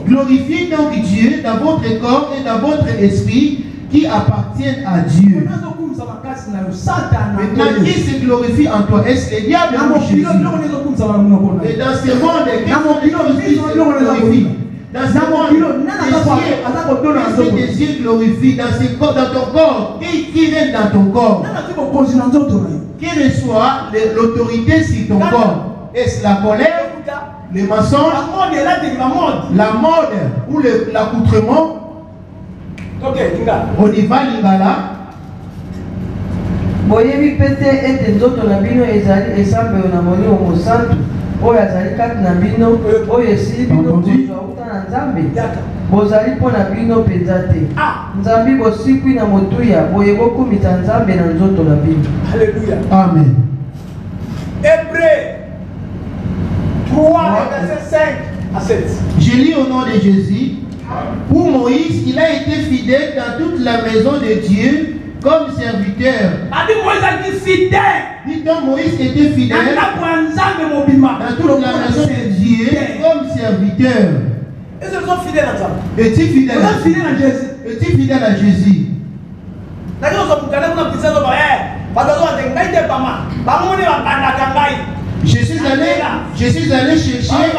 Glorifiez donc Dieu dans votre corps et dans votre esprit qui appartiennent à Dieu. Maintenant, qui se glorifie en toi? Est-ce le diable ou Jésus? Et dans ce monde, quelles sont les choses qui se glorifient? Dans ce monde, qu'est-ce que tes yeux glorifient dans ton corps? Qui règne dans ton corps? Quelle soit l'autorité sur ton corps? Est-ce la colère, le mensonge, la mode ou l'accoutrement? On y va, l'ingala. Boyebi pete ete nzoto na bino ezali esambelo na molimo mosantu oyo azali kati na bino oyo esili bino kozwa uta na nzambe bozali mpo na bino mpenza te nzambi bosikwi na motuya boye bokumisa nzambe na nzoto na bino. Alléluia. Amen. Hébreux 3, verset 5 à 7. Je lis au nom de Jésus. Pour Moïse, il a été fidèle dans toute la maison de Dieu comme serviteur. Dit donc Moïse était fidèle dans toute la maison de Dieu comme serviteur. Es-tu fidèle à Jésus? Es-tu fidèle à Jésus? Je suis allé chercher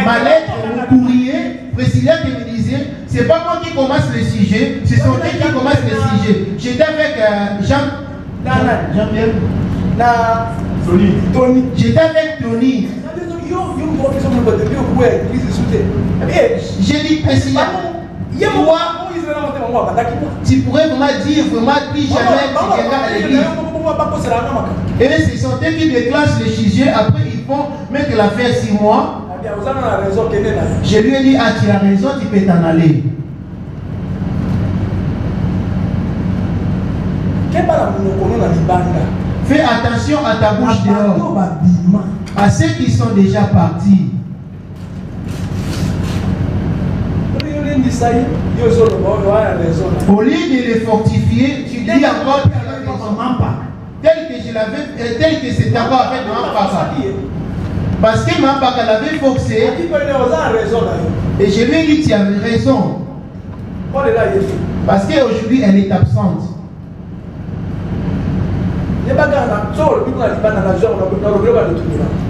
ma lettre au courrier. Président qui me disait, c'est pas moi qui commence le sujet, c'est son qui commence le sujet. J'étais avec Jean-Pierre. Tony. J'étais avec Tony. J'ai dit, président, toi, tu pourrais vraiment dire, vraiment, plus jamais tu viendras à l'église. Et c'est son qui déclenche le sujet, après ils font mettre l'affaire 6 mois. Je lui ai dit, ah tu as raison, tu peux t'en aller. Fais attention à ta bouche dehors. À ceux qui sont déjà partis. Au lieu de les fortifier, tu dis encore tel que c'est encore avec Mampaka. Parce que Mampaka l'avait forcé. Et je lui ai dit, tu as raison. Parce qu'aujourd'hui, elle est absente.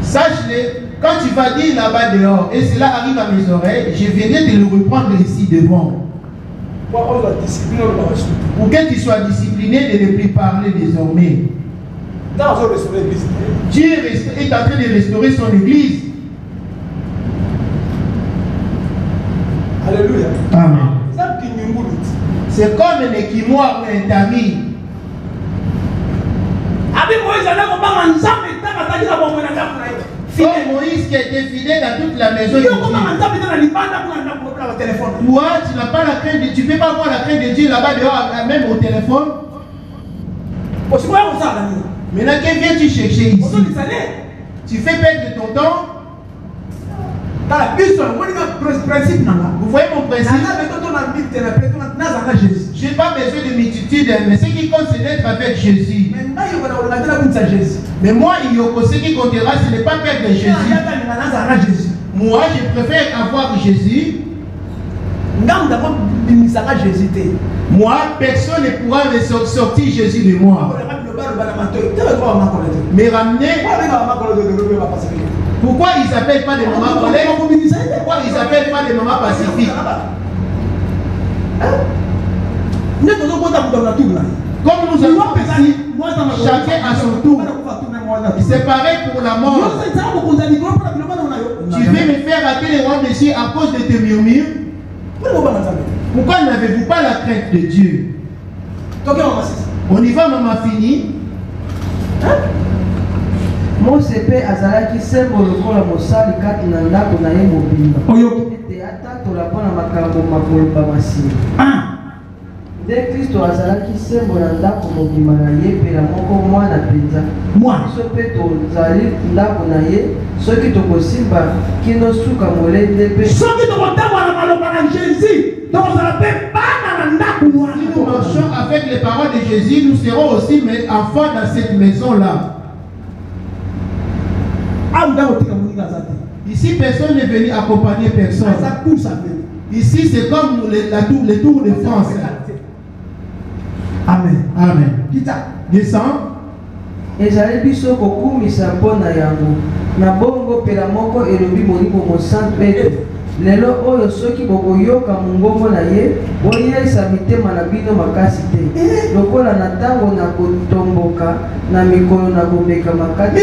Sache-le, quand tu vas dire là-bas dehors, et cela arrive à mes oreilles, je viendrai de le reprendre ici devant. Pour que tu sois discipliné de ne plus parler désormais. Dieu est en train de restaurer son église. Alléluia. Amen. C'est comme un équimoire ou un tamis. Comme Moïse qui a été fidèle dans toute la maison de Dieu. Toi, tu n'as pas la crainte de Dieu. Tu ne peux pas avoir la crainte de Dieu là-bas dehors, même au téléphone. Maintenant, que viens-tu chercher ici? Tu fais perdre ton temps. Vous voyez mon principe? Je n'ai pas besoin de multitude, mais ce qui compte, c'est d'être avec Jésus. Mais moi, ce qui comptera, ce n'est pas perdre Jésus. Moi, je préfère avoir Jésus. Moi, personne ne pourra me sortir Jésus de moi. Mais ramener. Pourquoi ils n'appellent pas des mamans collègues? Pourquoi ils n'appellent pas des mamans pacifiques? Comme nous avons ici, chacun à son tour. C'est pareil pour la mort. Tu veux me faire rater les rois messieurs à cause de tes murmures? Pourquoi n'avez-vous pas la crainte de Dieu? On y va, maman, fini. Mosepe azalaki sembo lokola mosali kati na ndako na ye mobimba. Ete atatola mpona makambo makoloba masini. Nde Kristo azalaki sembo na ndako mobimba na ye mpela moko mwana mpenza. Biso mpe tozali ndako na ye soki tokosimba kino suka molende mpe. Soki tokotambola maloba na Jésus, tokozala mpe bana na ndako wana. Si nous marchons avec les paroles de Jésus, nous serons aussi enfants dans cette maison-là. Ici, personne n'est venu accompagner personne. Ici, c'est comme les tours de France. Amen. Amen. Descends. Ezali biso kokumisa mpona yango na bongo pela moko elobi molimo mosantu ete lelo oyo soki bokoyoka mongongo na ye boyesa mitema na bino makasi te lokola na ntango na kotomboka na mikolo na komeka makasi.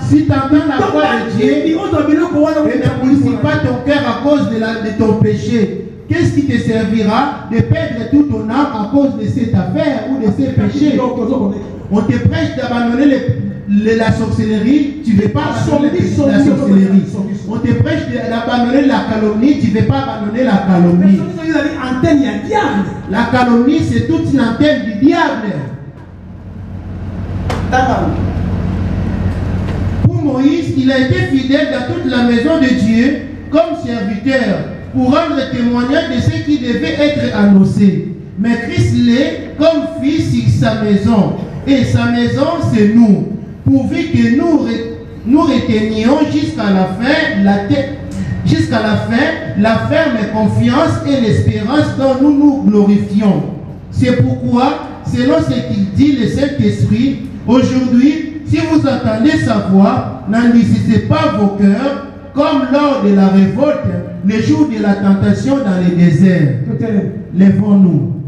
Si tu entends la voix de Dieu et ne purifies pas ton cœur à cause de ton péché, qu'est-ce qui te servira de perdre tout ton âme à cause de cette affaire ou de ces péchés? On te prêche d'abandonner la sorcellerie, tu ne veux pas abandonner la sorcellerie. On te prêche d'abandonner la calomnie, tu ne veux pas abandonner la calomnie. La calomnie, c'est toute une antenne du diable. Pour Moïse, il a été fidèle dans toute la maison de Dieu comme serviteur pour rendre témoignage de ce qui devait être annoncé. Mais Christ l'est comme fils sur sa maison. Et sa maison, c'est nous. Pourvu que nous retenions jusqu'à la fin la ferme confiance et l'espérance dont nous nous glorifions. C'est pourquoi, selon ce qu'il dit le Saint-Esprit, Aujourd'hui, si vous entendez sa voix, n'endurcissez pas vos cœurs comme lors de la révolte, le jour de la tentation dans le désert. Lèvons-nous.